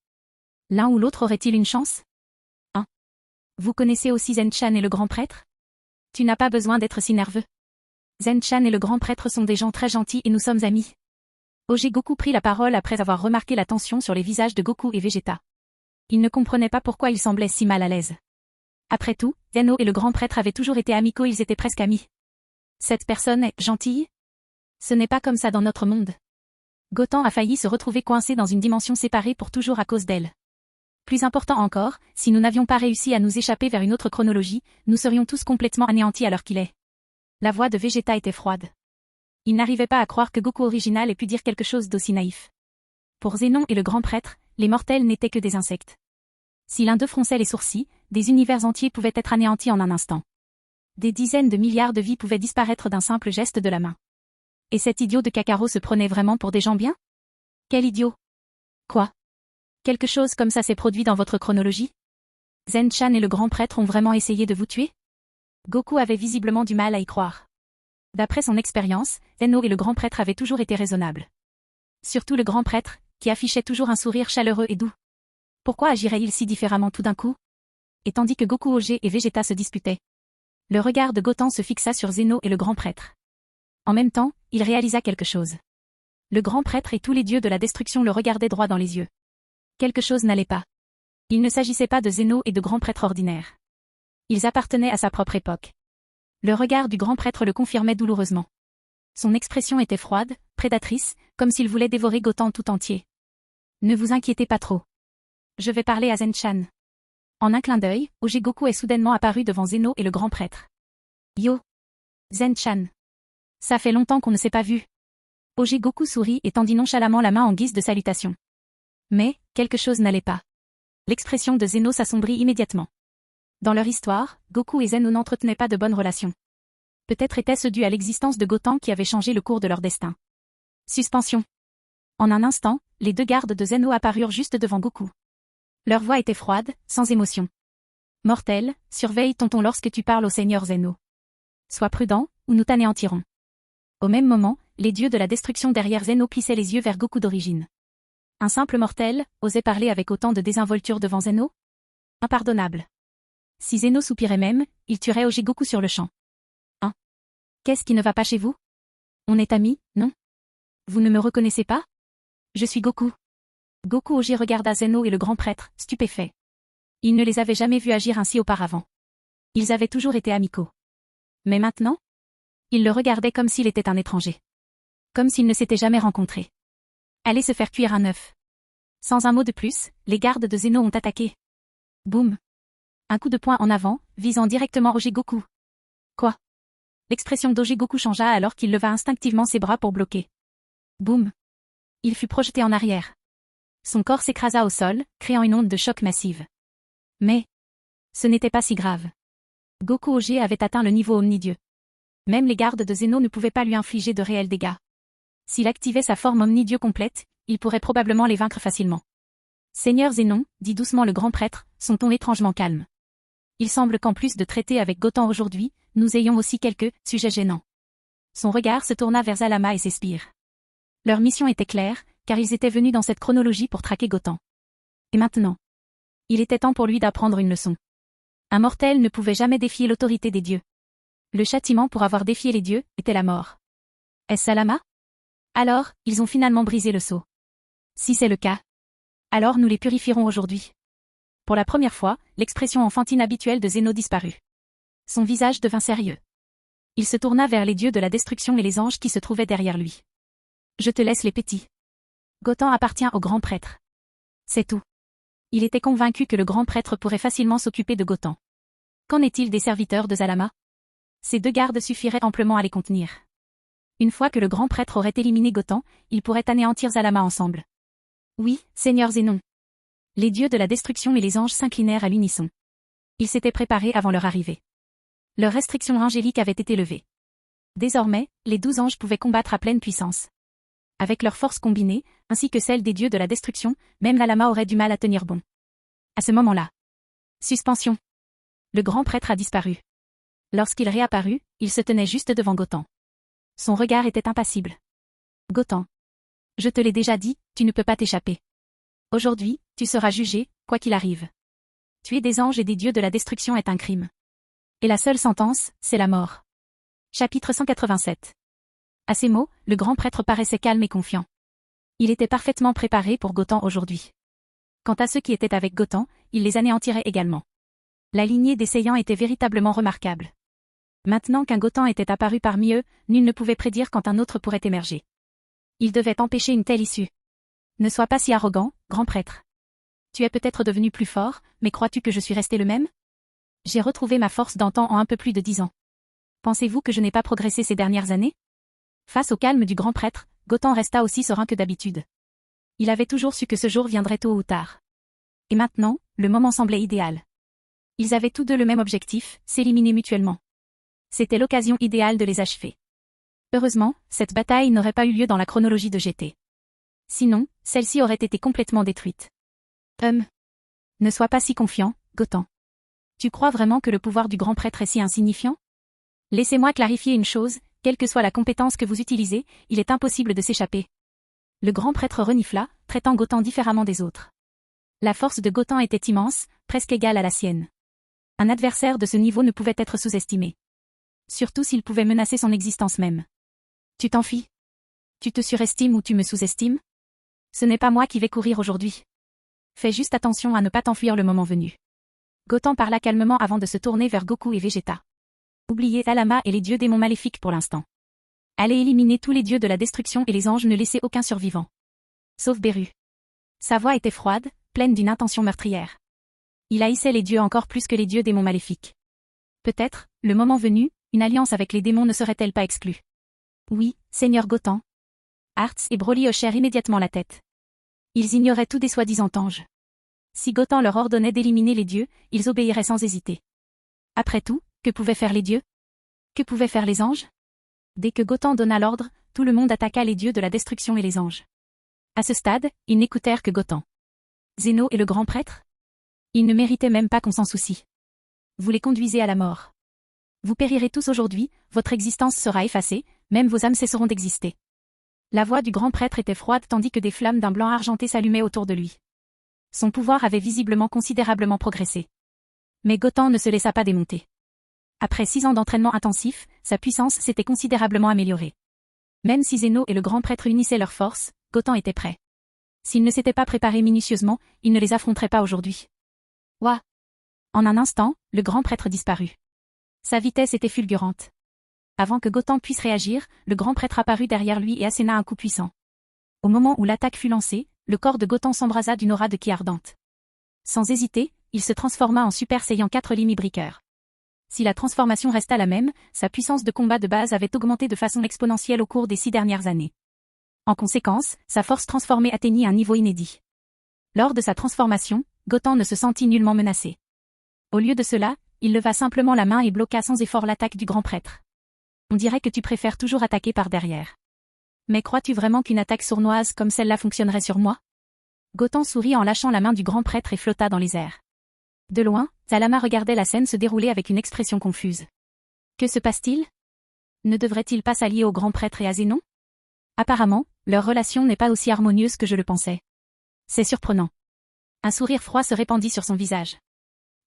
L'un ou l'autre aurait-il une chance? 1. Vous connaissez aussi Zen-chan et le grand prêtre? Tu n'as pas besoin d'être si nerveux. Zen-chan et le grand prêtre sont des gens très gentils et nous sommes amis. Goku prit la parole après avoir remarqué la tension sur les visages de Goku et Vegeta. Il ne comprenait pas pourquoi ils semblaient si mal à l'aise. Après tout, Zénon et le grand prêtre avaient toujours été amicaux, ils étaient presque amis. Cette personne est gentille? Ce n'est pas comme ça dans notre monde. Goten a failli se retrouver coincé dans une dimension séparée pour toujours à cause d'elle. Plus important encore, si nous n'avions pas réussi à nous échapper vers une autre chronologie, nous serions tous complètement anéantis à l'heure qu'il est. La voix de Vegeta était froide. Il n'arrivait pas à croire que Goku original ait pu dire quelque chose d'aussi naïf. Pour Zénon et le grand prêtre, les mortels n'étaient que des insectes. Si l'un d'eux fronçait les sourcils, des univers entiers pouvaient être anéantis en un instant. Des dizaines de milliards de vies pouvaient disparaître d'un simple geste de la main. Et cet idiot de Kakarot se prenait vraiment pour des gens bien? Quel idiot! Quoi? Quelque chose comme ça s'est produit dans votre chronologie? Zen-chan et le grand prêtre ont vraiment essayé de vous tuer? Goku avait visiblement du mal à y croire. D'après son expérience, Zénon et le grand prêtre avaient toujours été raisonnables. Surtout le grand prêtre, qui affichait toujours un sourire chaleureux et doux. Pourquoi agirait-il si différemment tout d'un coup? Et tandis que Goku, Ogé et Vegeta se disputaient, le regard de Goten se fixa sur Zénon et le grand prêtre. En même temps, il réalisa quelque chose. Le grand prêtre et tous les dieux de la destruction le regardaient droit dans les yeux. Quelque chose n'allait pas. Il ne s'agissait pas de Zénon et de grands prêtres ordinaires. Ils appartenaient à sa propre époque. Le regard du grand prêtre le confirmait douloureusement. Son expression était froide, prédatrice, comme s'il voulait dévorer Goten tout entier. Ne vous inquiétez pas trop. Je vais parler à Zen-chan. En un clin d'œil, Goku est soudainement apparu devant Zénon et le grand prêtre. Yo! Zen-chan. Ça fait longtemps qu'on ne s'est pas vu. Goku sourit et tendit nonchalamment la main en guise de salutation. Mais, quelque chose n'allait pas. L'expression de Zénon s'assombrit immédiatement. Dans leur histoire, Goku et Zénon n'entretenaient pas de bonnes relations. Peut-être était-ce dû à l'existence de Goten qui avait changé le cours de leur destin. Suspension. En un instant, les deux gardes de Zénon apparurent juste devant Goku. Leur voix était froide, sans émotion. Mortel, surveille tonton lorsque tu parles au seigneur Zénon. Sois prudent, ou nous t'anéantirons. Au même moment, les dieux de la destruction derrière Zénon plissaient les yeux vers Goku d'origine. Un simple mortel, osait parler avec autant de désinvolture devant Zénon? Impardonnable. Si Zénon soupirait même, il tuerait Goku sur le champ. Qu'est-ce qui ne va pas chez vous? On est amis, non? Vous ne me reconnaissez pas? Je suis Goku. Goku regarda Zénon et le grand prêtre, stupéfait. Il ne les avait jamais vus agir ainsi auparavant. Ils avaient toujours été amicaux. Mais maintenant? Il le regardait comme s'il était un étranger. Comme s'ils ne s'étaient jamais rencontrés. Allez se faire cuire un œuf. Sans un mot de plus, les gardes de Zénon ont attaqué. Boum. Un coup de poing en avant, visant directement Goku. Quoi? L'expression Goku changea alors qu'il leva instinctivement ses bras pour bloquer. Boum. Il fut projeté en arrière. Son corps s'écrasa au sol, créant une onde de choc massive. Mais ce n'était pas si grave. Goku avait atteint le niveau omnidieu. Même les gardes de Zénon ne pouvaient pas lui infliger de réels dégâts. S'il activait sa forme omnidieu complète, il pourrait probablement les vaincre facilement. Seigneur Zénon, dit doucement le grand prêtre, son ton étrangement calme. Il semble qu'en plus de traiter avec Goten aujourd'hui, nous ayons aussi quelques sujets gênants. Son regard se tourna vers Zalama et ses sbires. Leur mission était claire, car ils étaient venus dans cette chronologie pour traquer Gotham. Et maintenant? Il était temps pour lui d'apprendre une leçon. Un mortel ne pouvait jamais défier l'autorité des dieux. Le châtiment pour avoir défié les dieux était la mort. Est-ce Salama? Alors, ils ont finalement brisé le sceau. Si c'est le cas, alors nous les purifierons aujourd'hui. Pour la première fois, l'expression enfantine habituelle de Zéno disparut. Son visage devint sérieux. Il se tourna vers les dieux de la destruction et les anges qui se trouvaient derrière lui. Je te laisse les petits. Gotham appartient au grand prêtre. C'est tout. Il était convaincu que le grand prêtre pourrait facilement s'occuper de Gotham. Qu'en est-il des serviteurs de Zalama? Ces 2 gardes suffiraient amplement à les contenir. Une fois que le grand prêtre aurait éliminé Gotham, ils pourraient anéantir Zalama ensemble. Oui, Seigneur Zénon. Les dieux de la destruction et les anges s'inclinèrent à l'unisson. Ils s'étaient préparés avant leur arrivée. Leurs restrictions angéliques avaient été levées. Désormais, les 12 anges pouvaient combattre à pleine puissance. Avec leurs forces combinées, ainsi que celles des dieux de la destruction, même Zalama aurait du mal à tenir bon. À ce moment-là. Suspension. Le grand prêtre a disparu. Lorsqu'il réapparut, il se tenait juste devant Gotham. Son regard était impassible. Gotham. Je te l'ai déjà dit, tu ne peux pas t'échapper. Aujourd'hui, tu seras jugé, quoi qu'il arrive. Tuer des anges et des dieux de la destruction est un crime. Et la seule sentence, c'est la mort. Chapitre 187. À ces mots, le grand prêtre paraissait calme et confiant. Il était parfaitement préparé pour Gotham aujourd'hui. Quant à ceux qui étaient avec Gotham, il les anéantirait également. La lignée des Saiyans était véritablement remarquable. Maintenant qu'un Gotham était apparu parmi eux, nul ne pouvait prédire quand un autre pourrait émerger. Il devait empêcher une telle issue. Ne sois pas si arrogant, grand prêtre. Tu es peut-être devenu plus fort, mais crois-tu que je suis resté le même? J'ai retrouvé ma force d'antan en un peu plus de 10 ans. Pensez-vous que je n'ai pas progressé ces dernières années? Face au calme du grand prêtre, Gotham resta aussi serein que d'habitude. Il avait toujours su que ce jour viendrait tôt ou tard. Et maintenant, le moment semblait idéal. Ils avaient tous 2 le même objectif, s'éliminer mutuellement. C'était l'occasion idéale de les achever. Heureusement, cette bataille n'aurait pas eu lieu dans la chronologie de GT. Sinon, celle-ci aurait été complètement détruite. Ne sois pas si confiant, Gotham. Tu crois vraiment que le pouvoir du grand prêtre est si insignifiant? Laissez-moi clarifier une chose, quelle que soit la compétence que vous utilisez, il est impossible de s'échapper. Le grand prêtre renifla, traitant Gotham différemment des autres. La force de Gotham était immense, presque égale à la sienne. Un adversaire de ce niveau ne pouvait être sous-estimé. Surtout s'il pouvait menacer son existence même. Tu t'enfuis? Tu te surestimes ou tu me sous-estimes? Ce n'est pas moi qui vais courir aujourd'hui. Fais juste attention à ne pas t'enfuir le moment venu. Gotham parla calmement avant de se tourner vers Goku et Vegeta. Oubliez Zalama et les dieux démons maléfiques pour l'instant. Allez éliminer tous les dieux de la destruction et les anges, ne laissez aucun survivant. Sauf Beru. Sa voix était froide, pleine d'une intention meurtrière. Il haïssait les dieux encore plus que les dieux démons maléfiques. Peut-être, le moment venu, une alliance avec les démons ne serait-elle pas exclue? Oui, Seigneur Gotham. Hearts et Broly hochèrent immédiatement la tête. Ils ignoraient tout des soi-disant anges. Si Gotham leur ordonnait d'éliminer les dieux, ils obéiraient sans hésiter. Après tout, que pouvaient faire les dieux? Que pouvaient faire les anges? Dès que Gotham donna l'ordre, tout le monde attaqua les dieux de la destruction et les anges. À ce stade, ils n'écoutèrent que Gotham. Zéno et le grand prêtre? Ils ne méritaient même pas qu'on s'en soucie. Vous les conduisez à la mort. Vous périrez tous aujourd'hui, votre existence sera effacée, même vos âmes cesseront d'exister. La voix du grand prêtre était froide tandis que des flammes d'un blanc argenté s'allumaient autour de lui. Son pouvoir avait visiblement considérablement progressé. Mais Gotham ne se laissa pas démonter. Après 6 ans d'entraînement intensif, sa puissance s'était considérablement améliorée. Même si Zéno et le grand prêtre unissaient leurs forces, Gotham était prêt. S'il ne s'était pas préparé minutieusement, il ne les affronterait pas aujourd'hui. Ouah! En un instant, le grand prêtre disparut. Sa vitesse était fulgurante. Avant que Gotham puisse réagir, le grand prêtre apparut derrière lui et asséna un coup puissant. Au moment où l'attaque fut lancée, le corps de Gotham s'embrasa d'une aura de ki ardente. Sans hésiter, il se transforma en Super Saiyan 4 Limi Breaker. Si la transformation resta la même, sa puissance de combat de base avait augmenté de façon exponentielle au cours des 6 dernières années. En conséquence, sa force transformée atteignit un niveau inédit. Lors de sa transformation, Gotham ne se sentit nullement menacé. Au lieu de cela, il leva simplement la main et bloqua sans effort l'attaque du grand prêtre. On dirait que tu préfères toujours attaquer par derrière. Mais crois-tu vraiment qu'une attaque sournoise comme celle-là fonctionnerait sur moi? Gotham sourit en lâchant la main du grand prêtre et flotta dans les airs. De loin, Zalama regardait la scène se dérouler avec une expression confuse. Que se passe-t-il? Ne devrait-il pas s'allier au grand prêtre et à Zénon? Apparemment, Leur relation n'est pas aussi harmonieuse que je le pensais. C'est surprenant. Un sourire froid se répandit sur son visage.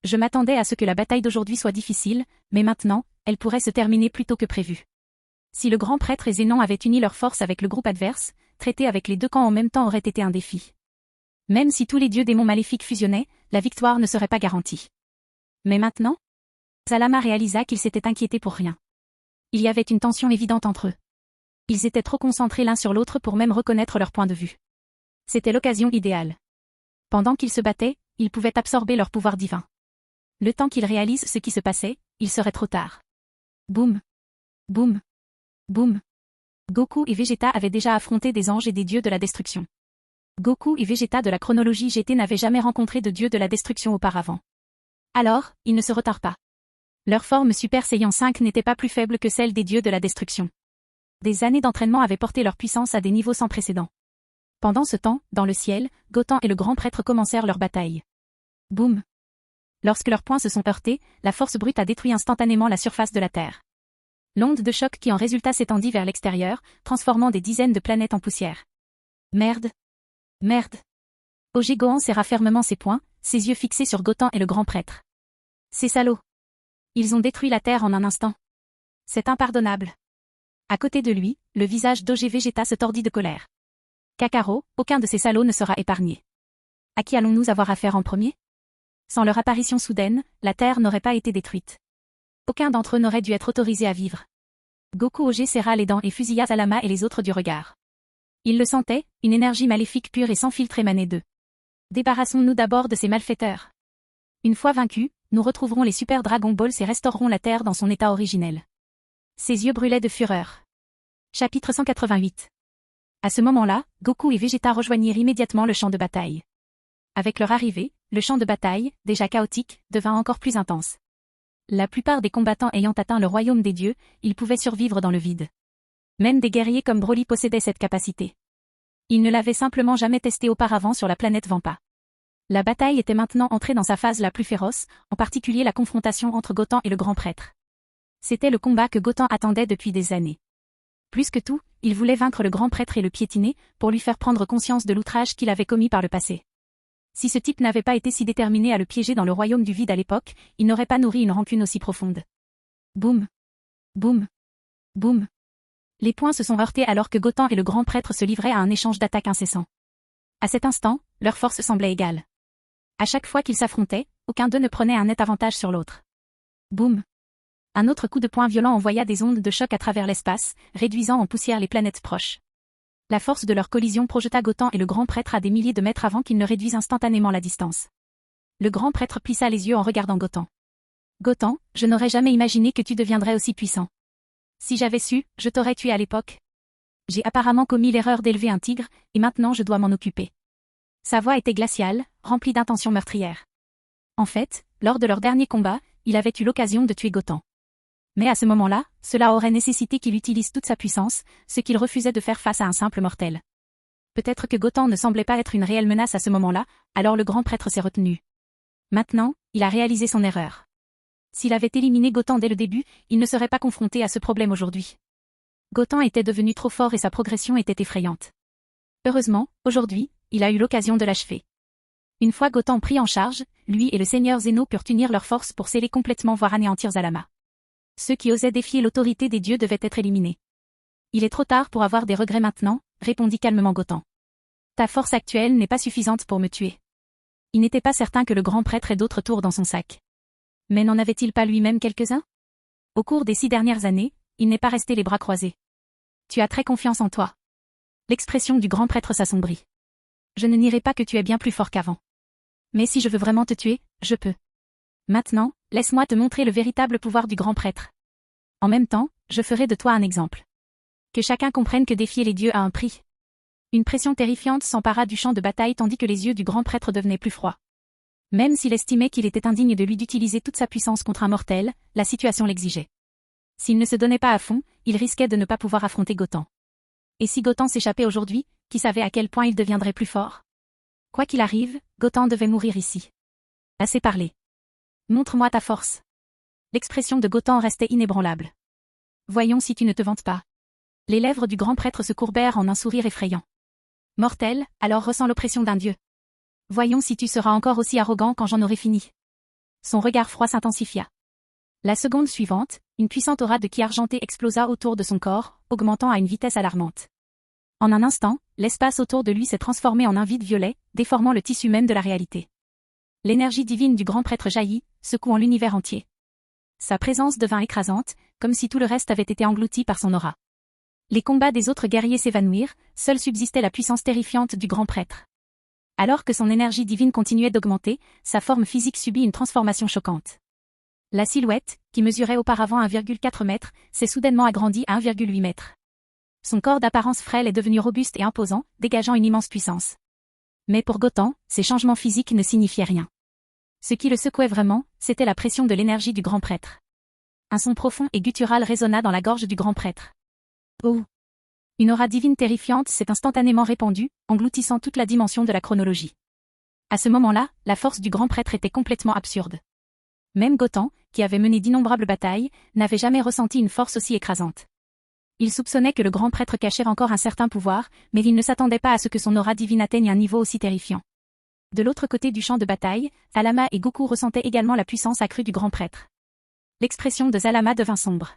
Je m'attendais à ce que la bataille d'aujourd'hui soit difficile, mais maintenant, elle pourrait se terminer plus tôt que prévu. Si le grand prêtre et Zénon avaient uni leurs forces avec le groupe adverse, traiter avec les deux camps en même temps aurait été un défi. Même si tous les dieux démons maléfiques fusionnaient, la victoire ne serait pas garantie. Mais maintenant, Zalama réalisa qu'ils s'étaient inquiétés pour rien. Il y avait une tension évidente entre eux. Ils étaient trop concentrés l'un sur l'autre pour même reconnaître leur point de vue. C'était l'occasion idéale. Pendant qu'ils se battaient, ils pouvaient absorber leur pouvoir divin. Le temps qu'ils réalisent ce qui se passait, il serait trop tard. Boum. Boum. Boum. Goku et Vegeta avaient déjà affronté des anges et des dieux de la destruction. Goku et Vegeta de la chronologie GT n'avaient jamais rencontré de dieu de la destruction auparavant. Alors, ils ne se retinrent pas. Leur forme Super Saiyan 5 n'était pas plus faible que celle des dieux de la destruction. Des années d'entraînement avaient porté leur puissance à des niveaux sans précédent. Pendant ce temps, dans le ciel, Goten et le grand prêtre commencèrent leur bataille. Boum. Lorsque leurs poings se sont heurtés, la force brute a détruit instantanément la surface de la Terre. L'onde de choc qui en résulta s'étendit vers l'extérieur, transformant des dizaines de planètes en poussière. Merde. Merde. Ogé Gohan serra fermement ses poings, ses yeux fixés sur Goten et le grand prêtre. Ces salauds. Ils ont détruit la Terre en un instant. C'est impardonnable. À côté de lui, le visage d'Ogé Vegeta se tordit de colère. Kakarot, aucun de ces salauds ne sera épargné. À qui allons-nous avoir affaire en premier? Sans leur apparition soudaine, la Terre n'aurait pas été détruite. Aucun d'entre eux n'aurait dû être autorisé à vivre. Goku Ogé serra les dents et fusilla Zalama et les autres du regard. Il le sentait, une énergie maléfique pure et sans filtre émanait d'eux. Débarrassons-nous d'abord de ces malfaiteurs. Une fois vaincus, nous retrouverons les Super Dragon Balls et restaurerons la Terre dans son état originel. Ses yeux brûlaient de fureur. Chapitre 188. À ce moment-là, Goku et Vegeta rejoignirent immédiatement le champ de bataille. Avec leur arrivée, le champ de bataille, déjà chaotique, devint encore plus intense. La plupart des combattants ayant atteint le royaume des dieux, ils pouvaient survivre dans le vide. Même des guerriers comme Broly possédaient cette capacité. Ils ne l'avaient simplement jamais testé auparavant sur la planète Vampa. La bataille était maintenant entrée dans sa phase la plus féroce, en particulier la confrontation entre Goten et le grand prêtre. C'était le combat que Goten attendait depuis des années. Plus que tout, il voulait vaincre le grand prêtre et le piétiner, pour lui faire prendre conscience de l'outrage qu'il avait commis par le passé. Si ce type n'avait pas été si déterminé à le piéger dans le royaume du vide à l'époque, il n'aurait pas nourri une rancune aussi profonde. Boum. Boum. Boum. Les poings se sont heurtés alors que Goten et le grand prêtre se livraient à un échange d'attaques incessant. À cet instant, leurs forces semblaient égales. À chaque fois qu'ils s'affrontaient, aucun d'eux ne prenait un net avantage sur l'autre. Boum. Un autre coup de poing violent envoya des ondes de choc à travers l'espace, réduisant en poussière les planètes proches. La force de leur collision projeta Goten et le grand prêtre à des milliers de mètres avant qu'ils ne réduisent instantanément la distance. Le grand prêtre plissa les yeux en regardant Goten. Goten, je n'aurais jamais imaginé que tu deviendrais aussi puissant. Si j'avais su, je t'aurais tué à l'époque. J'ai apparemment commis l'erreur d'élever un tigre, et maintenant je dois m'en occuper. Sa voix était glaciale, remplie d'intentions meurtrières. En fait, lors de leur dernier combat, il avait eu l'occasion de tuer Goten. Mais à ce moment-là, cela aurait nécessité qu'il utilise toute sa puissance, ce qu'il refusait de faire face à un simple mortel. Peut-être que Goten ne semblait pas être une réelle menace à ce moment-là, alors le grand prêtre s'est retenu. Maintenant, il a réalisé son erreur. S'il avait éliminé Goten dès le début, il ne serait pas confronté à ce problème aujourd'hui. Goten était devenu trop fort et sa progression était effrayante. Heureusement, aujourd'hui, il a eu l'occasion de l'achever. Une fois Goten pris en charge, lui et le seigneur Zeno purent unir leurs forces pour sceller complètement voire anéantir Zalama. Ceux qui osaient défier l'autorité des dieux devaient être éliminés. Il est trop tard pour avoir des regrets maintenant, répondit calmement Goten. Ta force actuelle n'est pas suffisante pour me tuer. Il n'était pas certain que le grand prêtre ait d'autres tours dans son sac. Mais n'en avait-il pas lui-même quelques-uns? Au cours des 6 dernières années, il n'est pas resté les bras croisés. Tu as très confiance en toi. L'expression du grand prêtre s'assombrit. Je ne nierai pas que tu es bien plus fort qu'avant. Mais si je veux vraiment te tuer, je peux. Maintenant, laisse-moi te montrer le véritable pouvoir du grand prêtre. En même temps, je ferai de toi un exemple. Que chacun comprenne que défier les dieux a un prix. Une pression terrifiante s'empara du champ de bataille tandis que les yeux du grand prêtre devenaient plus froids. Même s'il estimait qu'il était indigne de lui d'utiliser toute sa puissance contre un mortel, la situation l'exigeait. S'il ne se donnait pas à fond, il risquait de ne pas pouvoir affronter Goten. Et si Goten s'échappait aujourd'hui, qui savait à quel point il deviendrait plus fort? Quoi qu'il arrive, Goten devait mourir ici. Assez parlé. Montre-moi ta force. L'expression de Goten restait inébranlable. Voyons si tu ne te vantes pas. Les lèvres du grand prêtre se courbèrent en un sourire effrayant. Mortel, alors ressens l'oppression d'un dieu. Voyons si tu seras encore aussi arrogant quand j'en aurai fini. Son regard froid s'intensifia. La seconde suivante, une puissante aura de ki argenté explosa autour de son corps, augmentant à une vitesse alarmante. En un instant, l'espace autour de lui s'est transformé en un vide violet, déformant le tissu même de la réalité. L'énergie divine du grand prêtre jaillit, secouant l'univers entier. Sa présence devint écrasante, comme si tout le reste avait été englouti par son aura. Les combats des autres guerriers s'évanouirent, seule subsistait la puissance terrifiante du grand prêtre. Alors que son énergie divine continuait d'augmenter, sa forme physique subit une transformation choquante. La silhouette, qui mesurait auparavant 1,4 mètre, s'est soudainement agrandie à 1,8 mètre. Son corps d'apparence frêle est devenu robuste et imposant, dégageant une immense puissance. Mais pour Gotham, ces changements physiques ne signifiaient rien. Ce qui le secouait vraiment, c'était la pression de l'énergie du grand prêtre. Un son profond et guttural résonna dans la gorge du grand prêtre. Oh! Une aura divine terrifiante s'est instantanément répandue, engloutissant toute la dimension de la chronologie. À ce moment-là, la force du grand prêtre était complètement absurde. Même Gotham, qui avait mené d'innombrables batailles, n'avait jamais ressenti une force aussi écrasante. Il soupçonnait que le grand prêtre cachait encore un certain pouvoir, mais il ne s'attendait pas à ce que son aura divine atteigne un niveau aussi terrifiant. De l'autre côté du champ de bataille, Zalama et Goku ressentaient également la puissance accrue du grand prêtre. L'expression de Zalama devint sombre.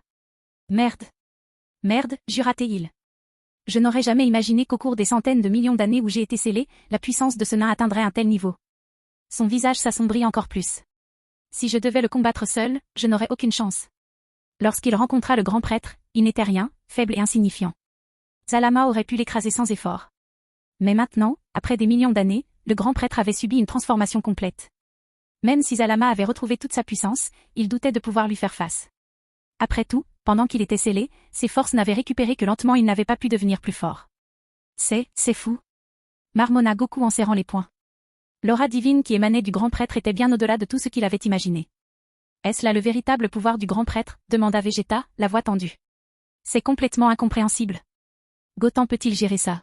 Merde! Merde, jura-t-il. Je n'aurais jamais imaginé qu'au cours des centaines de millions d'années où j'ai été scellé, la puissance de ce nain atteindrait un tel niveau. Son visage s'assombrit encore plus. Si je devais le combattre seul, je n'aurais aucune chance. Lorsqu'il rencontra le grand prêtre, il n'était rien, faible et insignifiant. Zalama aurait pu l'écraser sans effort. Mais maintenant, après des millions d'années, le grand prêtre avait subi une transformation complète. Même si Zalama avait retrouvé toute sa puissance, il doutait de pouvoir lui faire face. Après tout, pendant qu'il était scellé, ses forces n'avaient récupéré que lentement, il n'avait pas pu devenir plus fort. C'est fou. Marmonna Goku en serrant les poings. L'aura divine qui émanait du grand prêtre était bien au-delà de tout ce qu'il avait imaginé. Est-ce là le véritable pouvoir du grand prêtre, demanda Vegeta, la voix tendue. C'est complètement incompréhensible. Goten peut-il gérer ça?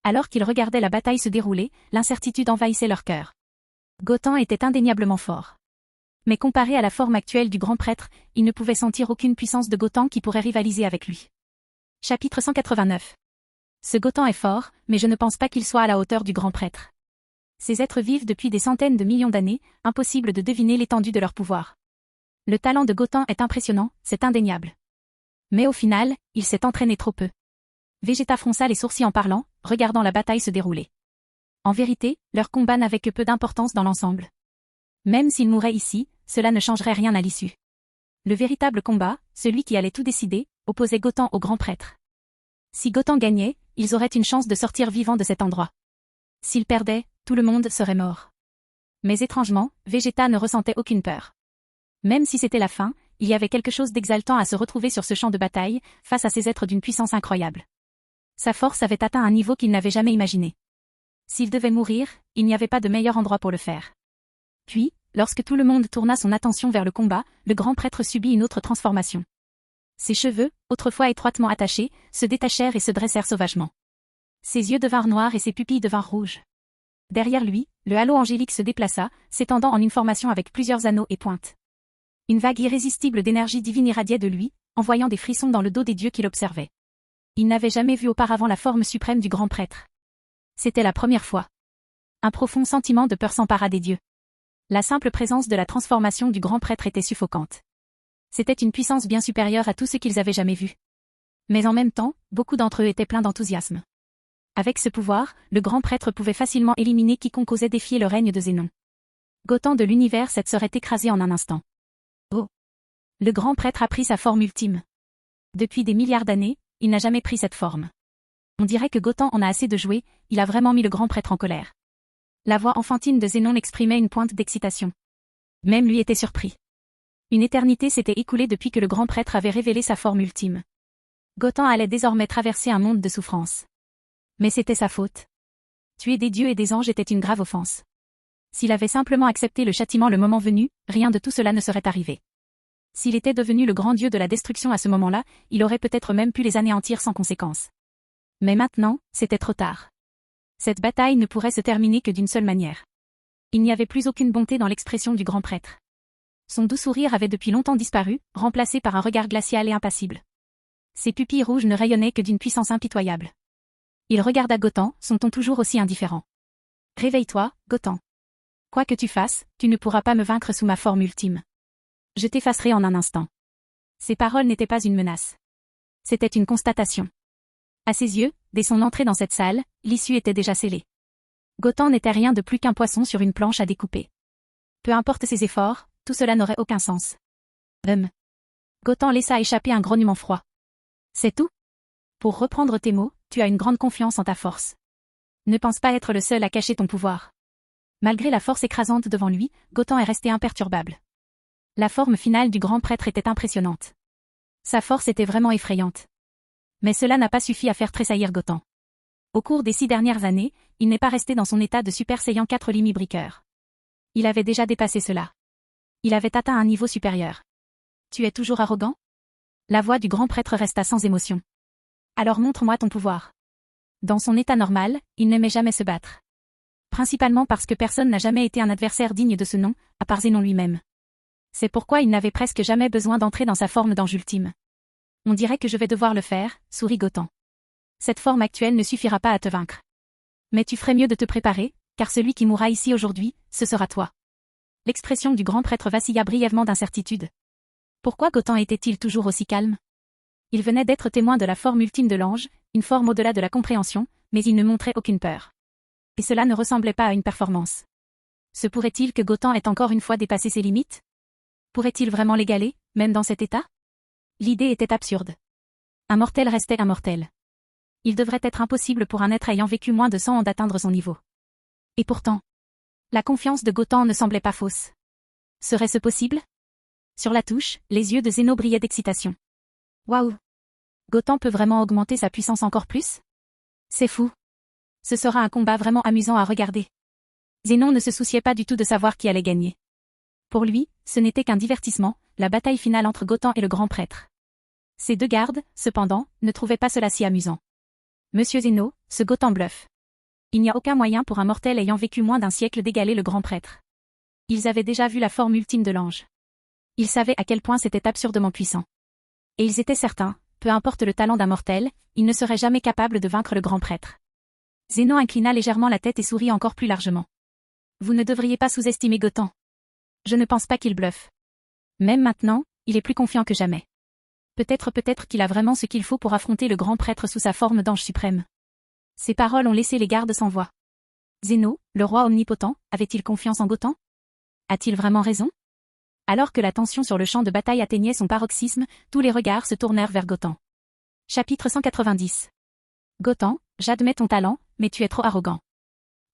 Alors qu'ils regardaient la bataille se dérouler, l'incertitude envahissait leur cœur. Goten était indéniablement fort. Mais comparé à la forme actuelle du grand prêtre, il ne pouvait sentir aucune puissance de Goten qui pourrait rivaliser avec lui. Chapitre 189. Ce Goten est fort, mais je ne pense pas qu'il soit à la hauteur du grand prêtre. Ces êtres vivent depuis des centaines de millions d'années, impossible de deviner l'étendue de leur pouvoir. Le talent de Goten est impressionnant, c'est indéniable. Mais au final, il s'est entraîné trop peu. Vegeta fronça les sourcils en parlant, regardant la bataille se dérouler. En vérité, leur combat n'avait que peu d'importance dans l'ensemble. Même s'ils mouraient ici, cela ne changerait rien à l'issue. Le véritable combat, celui qui allait tout décider, opposait Goten au grand prêtre. Si Goten gagnait, ils auraient une chance de sortir vivants de cet endroit. S'ils perdaient, tout le monde serait mort. Mais étrangement, Vegeta ne ressentait aucune peur. Même si c'était la fin, il y avait quelque chose d'exaltant à se retrouver sur ce champ de bataille, face à ces êtres d'une puissance incroyable. Sa force avait atteint un niveau qu'il n'avait jamais imaginé. S'il devait mourir, il n'y avait pas de meilleur endroit pour le faire. Puis, lorsque tout le monde tourna son attention vers le combat, le grand prêtre subit une autre transformation. Ses cheveux, autrefois étroitement attachés, se détachèrent et se dressèrent sauvagement. Ses yeux devinrent noirs et ses pupilles devinrent rouges. Derrière lui, le halo angélique se déplaça, s'étendant en une formation avec plusieurs anneaux et pointes. Une vague irrésistible d'énergie divine irradiait de lui, envoyant des frissons dans le dos des dieux qui l'observaient. Il n'avait jamais vu auparavant la forme suprême du grand prêtre. C'était la première fois. Un profond sentiment de peur s'empara des dieux. La simple présence de la transformation du grand prêtre était suffocante. C'était une puissance bien supérieure à tout ce qu'ils avaient jamais vu. Mais en même temps, beaucoup d'entre eux étaient pleins d'enthousiasme. Avec ce pouvoir, le grand prêtre pouvait facilement éliminer quiconque osait défier le règne de Zénon. Goten de l'univers 7 serait écrasé en un instant. Oh! Le grand prêtre a pris sa forme ultime. Depuis des milliards d'années, il n'a jamais pris cette forme. On dirait que Goten en a assez de jouer, il a vraiment mis le grand prêtre en colère. La voix enfantine de Zénon exprimait une pointe d'excitation. Même lui était surpris. Une éternité s'était écoulée depuis que le grand prêtre avait révélé sa forme ultime. Goten allait désormais traverser un monde de souffrance. Mais c'était sa faute. Tuer des dieux et des anges était une grave offense. S'il avait simplement accepté le châtiment le moment venu, rien de tout cela ne serait arrivé. S'il était devenu le grand dieu de la destruction à ce moment-là, il aurait peut-être même pu les anéantir sans conséquence. Mais maintenant, c'était trop tard. Cette bataille ne pourrait se terminer que d'une seule manière. Il n'y avait plus aucune bonté dans l'expression du grand prêtre. Son doux sourire avait depuis longtemps disparu, remplacé par un regard glacial et impassible. Ses pupilles rouges ne rayonnaient que d'une puissance impitoyable. Il regarda Gotham, son ton toujours aussi indifférent. Réveille-toi, Gotham. Quoi que tu fasses, tu ne pourras pas me vaincre sous ma forme ultime. Je t'effacerai en un instant. Ces paroles n'étaient pas une menace. C'était une constatation. À ses yeux, dès son entrée dans cette salle, l'issue était déjà scellée. Gotham n'était rien de plus qu'un poisson sur une planche à découper. Peu importe ses efforts, tout cela n'aurait aucun sens. Gotham laissa échapper un grognement froid. C'est tout? Pour reprendre tes mots, tu as une grande confiance en ta force. Ne pense pas être le seul à cacher ton pouvoir. Malgré la force écrasante devant lui, Gotham est resté imperturbable. La forme finale du grand prêtre était impressionnante. Sa force était vraiment effrayante. Mais cela n'a pas suffi à faire tressaillir Gotham. Au cours des 6 dernières années, il n'est pas resté dans son état de Super Saiyan 4 Limit-Breaker. Il avait déjà dépassé cela. Il avait atteint un niveau supérieur. Tu es toujours arrogant? La voix du grand prêtre resta sans émotion. Alors montre-moi ton pouvoir. Dans son état normal, il n'aimait jamais se battre. Principalement parce que personne n'a jamais été un adversaire digne de ce nom, à part Zénon lui-même. C'est pourquoi il n'avait presque jamais besoin d'entrer dans sa forme d'ange ultime. On dirait que je vais devoir le faire, sourit Gotham. Cette forme actuelle ne suffira pas à te vaincre. Mais tu ferais mieux de te préparer, car celui qui mourra ici aujourd'hui, ce sera toi. L'expression du grand prêtre vacilla brièvement d'incertitude. Pourquoi Gotham était-il toujours aussi calme? Il venait d'être témoin de la forme ultime de l'ange, une forme au-delà de la compréhension, mais il ne montrait aucune peur. Et cela ne ressemblait pas à une performance. Se pourrait-il que Gotham ait encore une fois dépassé ses limites? Pourrait-il vraiment l'égaler, même dans cet état? L'idée était absurde. Un mortel restait un mortel. Il devrait être impossible pour un être ayant vécu moins de 100 ans d'atteindre son niveau. Et pourtant, la confiance de Gotham ne semblait pas fausse. Serait-ce possible? Sur la touche, les yeux de Zénon brillaient d'excitation. Waouh! Gotham peut vraiment augmenter sa puissance encore plus? C'est fou. Ce sera un combat vraiment amusant à regarder. Zénon ne se souciait pas du tout de savoir qui allait gagner. Pour lui, ce n'était qu'un divertissement, la bataille finale entre Gotham et le grand prêtre. Ces deux gardes, cependant, ne trouvaient pas cela si amusant. Monsieur Zénon, ce Gotham bluffe. Il n'y a aucun moyen pour un mortel ayant vécu moins d'un siècle d'égaler le grand prêtre. Ils avaient déjà vu la forme ultime de l'ange. Ils savaient à quel point c'était absurdement puissant. Et ils étaient certains, peu importe le talent d'un mortel, il ne serait jamais capable de vaincre le grand prêtre. Zénon inclina légèrement la tête et sourit encore plus largement. Vous ne devriez pas sous-estimer Gotham. Je ne pense pas qu'il bluffe. Même maintenant, il est plus confiant que jamais. Peut-être qu'il a vraiment ce qu'il faut pour affronter le grand prêtre sous sa forme d'ange suprême. Ces paroles ont laissé les gardes sans voix. Zénon, le roi omnipotent, avait-il confiance en Gotham? A-t-il vraiment raison? Alors que la tension sur le champ de bataille atteignait son paroxysme, tous les regards se tournèrent vers Gotham. Chapitre 190. Gotham, j'admets ton talent, mais tu es trop arrogant.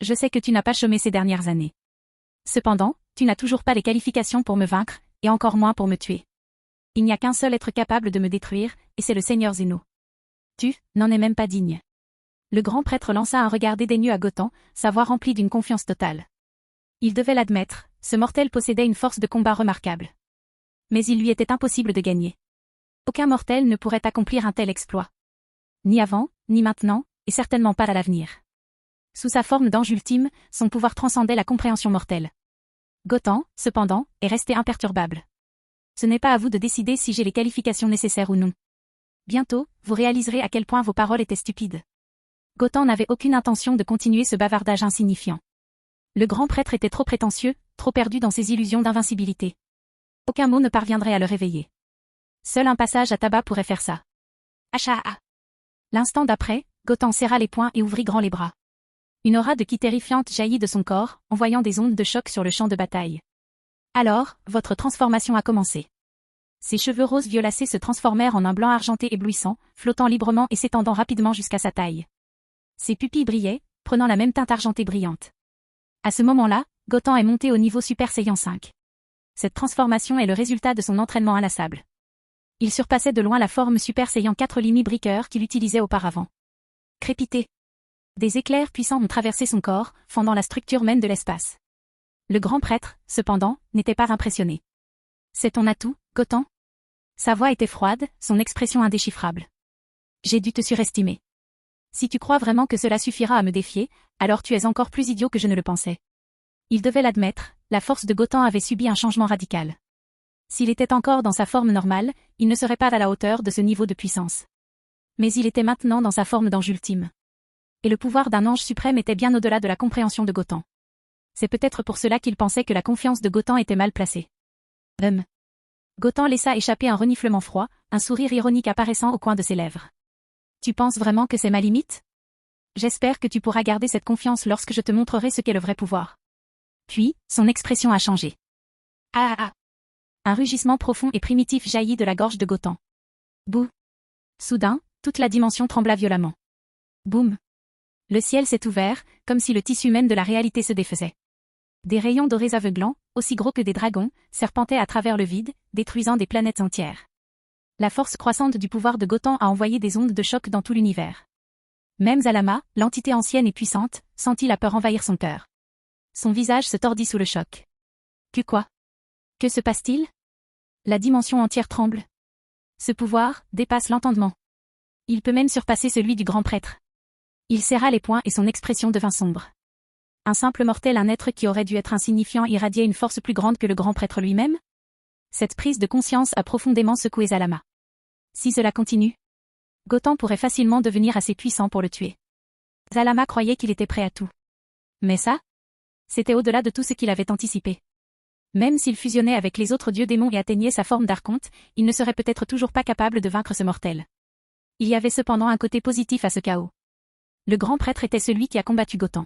Je sais que tu n'as pas chômé ces dernières années. Cependant, tu n'as toujours pas les qualifications pour me vaincre, et encore moins pour me tuer. Il n'y a qu'un seul être capable de me détruire, et c'est le Seigneur Zénon. Tu n'en es même pas digne. Le grand prêtre lança un regard dédaigneux à Gotham, sa voix remplie d'une confiance totale. Il devait l'admettre, ce mortel possédait une force de combat remarquable. Mais il lui était impossible de gagner. Aucun mortel ne pourrait accomplir un tel exploit. Ni avant, ni maintenant, et certainement pas à l'avenir. Sous sa forme d'ange ultime, son pouvoir transcendait la compréhension mortelle. Gotham, cependant, est resté imperturbable. Ce n'est pas à vous de décider si j'ai les qualifications nécessaires ou non. Bientôt, vous réaliserez à quel point vos paroles étaient stupides. Gotham n'avait aucune intention de continuer ce bavardage insignifiant. Le grand prêtre était trop prétentieux, trop perdu dans ses illusions d'invincibilité. Aucun mot ne parviendrait à le réveiller. Seul un passage à tabac pourrait faire ça. Achaha. L'instant d'après, Gotham serra les poings et ouvrit grand les bras. Une aura de ki terrifiante jaillit de son corps, envoyant des ondes de choc sur le champ de bataille. Alors, votre transformation a commencé. Ses cheveux roses violacés se transformèrent en un blanc argenté éblouissant, flottant librement et s'étendant rapidement jusqu'à sa taille. Ses pupilles brillaient, prenant la même teinte argentée brillante. À ce moment-là, Gotham est monté au niveau Super Saiyan 5. Cette transformation est le résultat de son entraînement inlassable. Il surpassait de loin la forme Super Saiyan 4 Limit-Breaker qu'il utilisait auparavant. Crépité. Des éclairs puissants ont traversé son corps, fendant la structure même de l'espace. Le grand prêtre, cependant, n'était pas impressionné. C'est ton atout, Gotham? Sa voix était froide, son expression indéchiffrable. J'ai dû te surestimer. Si tu crois vraiment que cela suffira à me défier, alors tu es encore plus idiot que je ne le pensais. Il devait l'admettre, la force de Gotham avait subi un changement radical. S'il était encore dans sa forme normale, il ne serait pas à la hauteur de ce niveau de puissance. Mais il était maintenant dans sa forme d'ange ultime. Et le pouvoir d'un ange suprême était bien au-delà de la compréhension de Gotham. C'est peut-être pour cela qu'il pensait que la confiance de Gotham était mal placée. Gotham laissa échapper un reniflement froid, un sourire ironique apparaissant au coin de ses lèvres. Tu penses vraiment que c'est ma limite? J'espère que tu pourras garder cette confiance lorsque je te montrerai ce qu'est le vrai pouvoir. Puis, son expression a changé. Ah ah ah. Un rugissement profond et primitif jaillit de la gorge de Gotham. Bouh. Soudain, toute la dimension trembla violemment. Boum. Le ciel s'est ouvert, comme si le tissu même de la réalité se défaisait. Des rayons dorés aveuglants, aussi gros que des dragons, serpentaient à travers le vide, détruisant des planètes entières. La force croissante du pouvoir de Gotham a envoyé des ondes de choc dans tout l'univers. Même Zalama, l'entité ancienne et puissante, sentit la peur envahir son cœur. Son visage se tordit sous le choc. Que quoi? Que se passe-t-il? La dimension entière tremble. Ce pouvoir dépasse l'entendement. Il peut même surpasser celui du grand prêtre. Il serra les poings et son expression devint sombre. Un simple mortel, un être qui aurait dû être insignifiant, irradiait une force plus grande que le grand prêtre lui-même? Cette prise de conscience a profondément secoué Zalama. Si cela continue, Gotham pourrait facilement devenir assez puissant pour le tuer. Zalama croyait qu'il était prêt à tout. Mais ça, c'était au-delà de tout ce qu'il avait anticipé. Même s'il fusionnait avec les autres dieux démons et atteignait sa forme d'archonte, il ne serait peut-être toujours pas capable de vaincre ce mortel. Il y avait cependant un côté positif à ce chaos. Le grand prêtre était celui qui a combattu Gotham.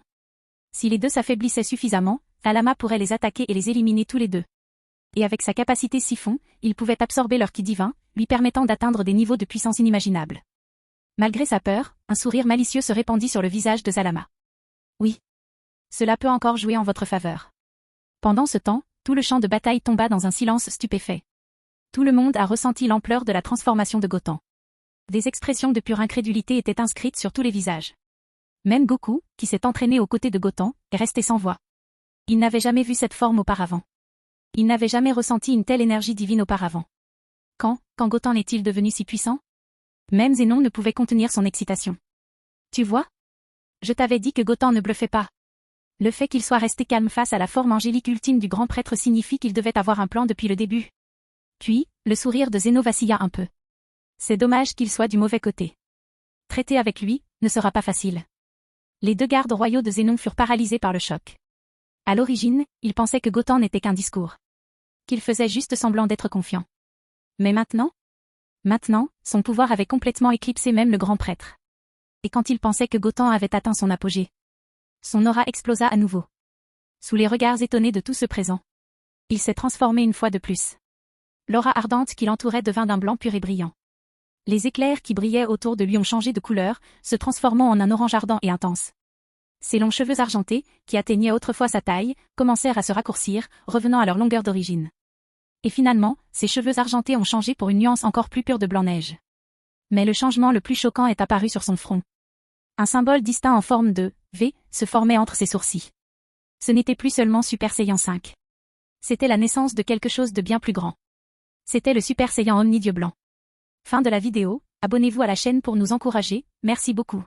Si les deux s'affaiblissaient suffisamment, Zalama pourrait les attaquer et les éliminer tous les deux. Et avec sa capacité siphon, il pouvait absorber leur ki divin, lui permettant d'atteindre des niveaux de puissance inimaginables. Malgré sa peur, un sourire malicieux se répandit sur le visage de Zalama. Oui. Cela peut encore jouer en votre faveur. Pendant ce temps, tout le champ de bataille tomba dans un silence stupéfait. Tout le monde a ressenti l'ampleur de la transformation de Gotham. Des expressions de pure incrédulité étaient inscrites sur tous les visages. Même Goku, qui s'est entraîné aux côtés de Gotham, est resté sans voix. Il n'avait jamais vu cette forme auparavant. Il n'avait jamais ressenti une telle énergie divine auparavant. Quand Gotham est-il devenu si puissant? Même Zénon ne pouvait contenir son excitation. Tu vois? Je t'avais dit que Gotham ne bluffait pas. Le fait qu'il soit resté calme face à la forme angélique ultime du grand prêtre signifie qu'il devait avoir un plan depuis le début. Puis, le sourire de Zénon vacilla un peu. C'est dommage qu'il soit du mauvais côté. Traiter avec lui ne sera pas facile. Les deux gardes royaux de Zénon furent paralysés par le choc. À l'origine, ils pensaient que Gotham n'était qu'un discours. Qu'il faisait juste semblant d'être confiant. Mais maintenant, son pouvoir avait complètement éclipsé même le grand prêtre. Et quand il pensait que Gotham avait atteint son apogée, son aura explosa à nouveau. Sous les regards étonnés de tous ceux présents, il s'est transformé une fois de plus. L'aura ardente qui l'entourait devint d'un blanc pur et brillant. Les éclairs qui brillaient autour de lui ont changé de couleur, se transformant en un orange ardent et intense. Ses longs cheveux argentés, qui atteignaient autrefois sa taille, commencèrent à se raccourcir, revenant à leur longueur d'origine. Et finalement, ses cheveux argentés ont changé pour une nuance encore plus pure de blanc-neige. Mais le changement le plus choquant est apparu sur son front. Un symbole distinct en forme de V se formait entre ses sourcils. Ce n'était plus seulement Super Saiyan 5. C'était la naissance de quelque chose de bien plus grand. C'était le Super Saiyan Omni-Dieu blanc. Fin de la vidéo, abonnez-vous à la chaîne pour nous encourager, merci beaucoup.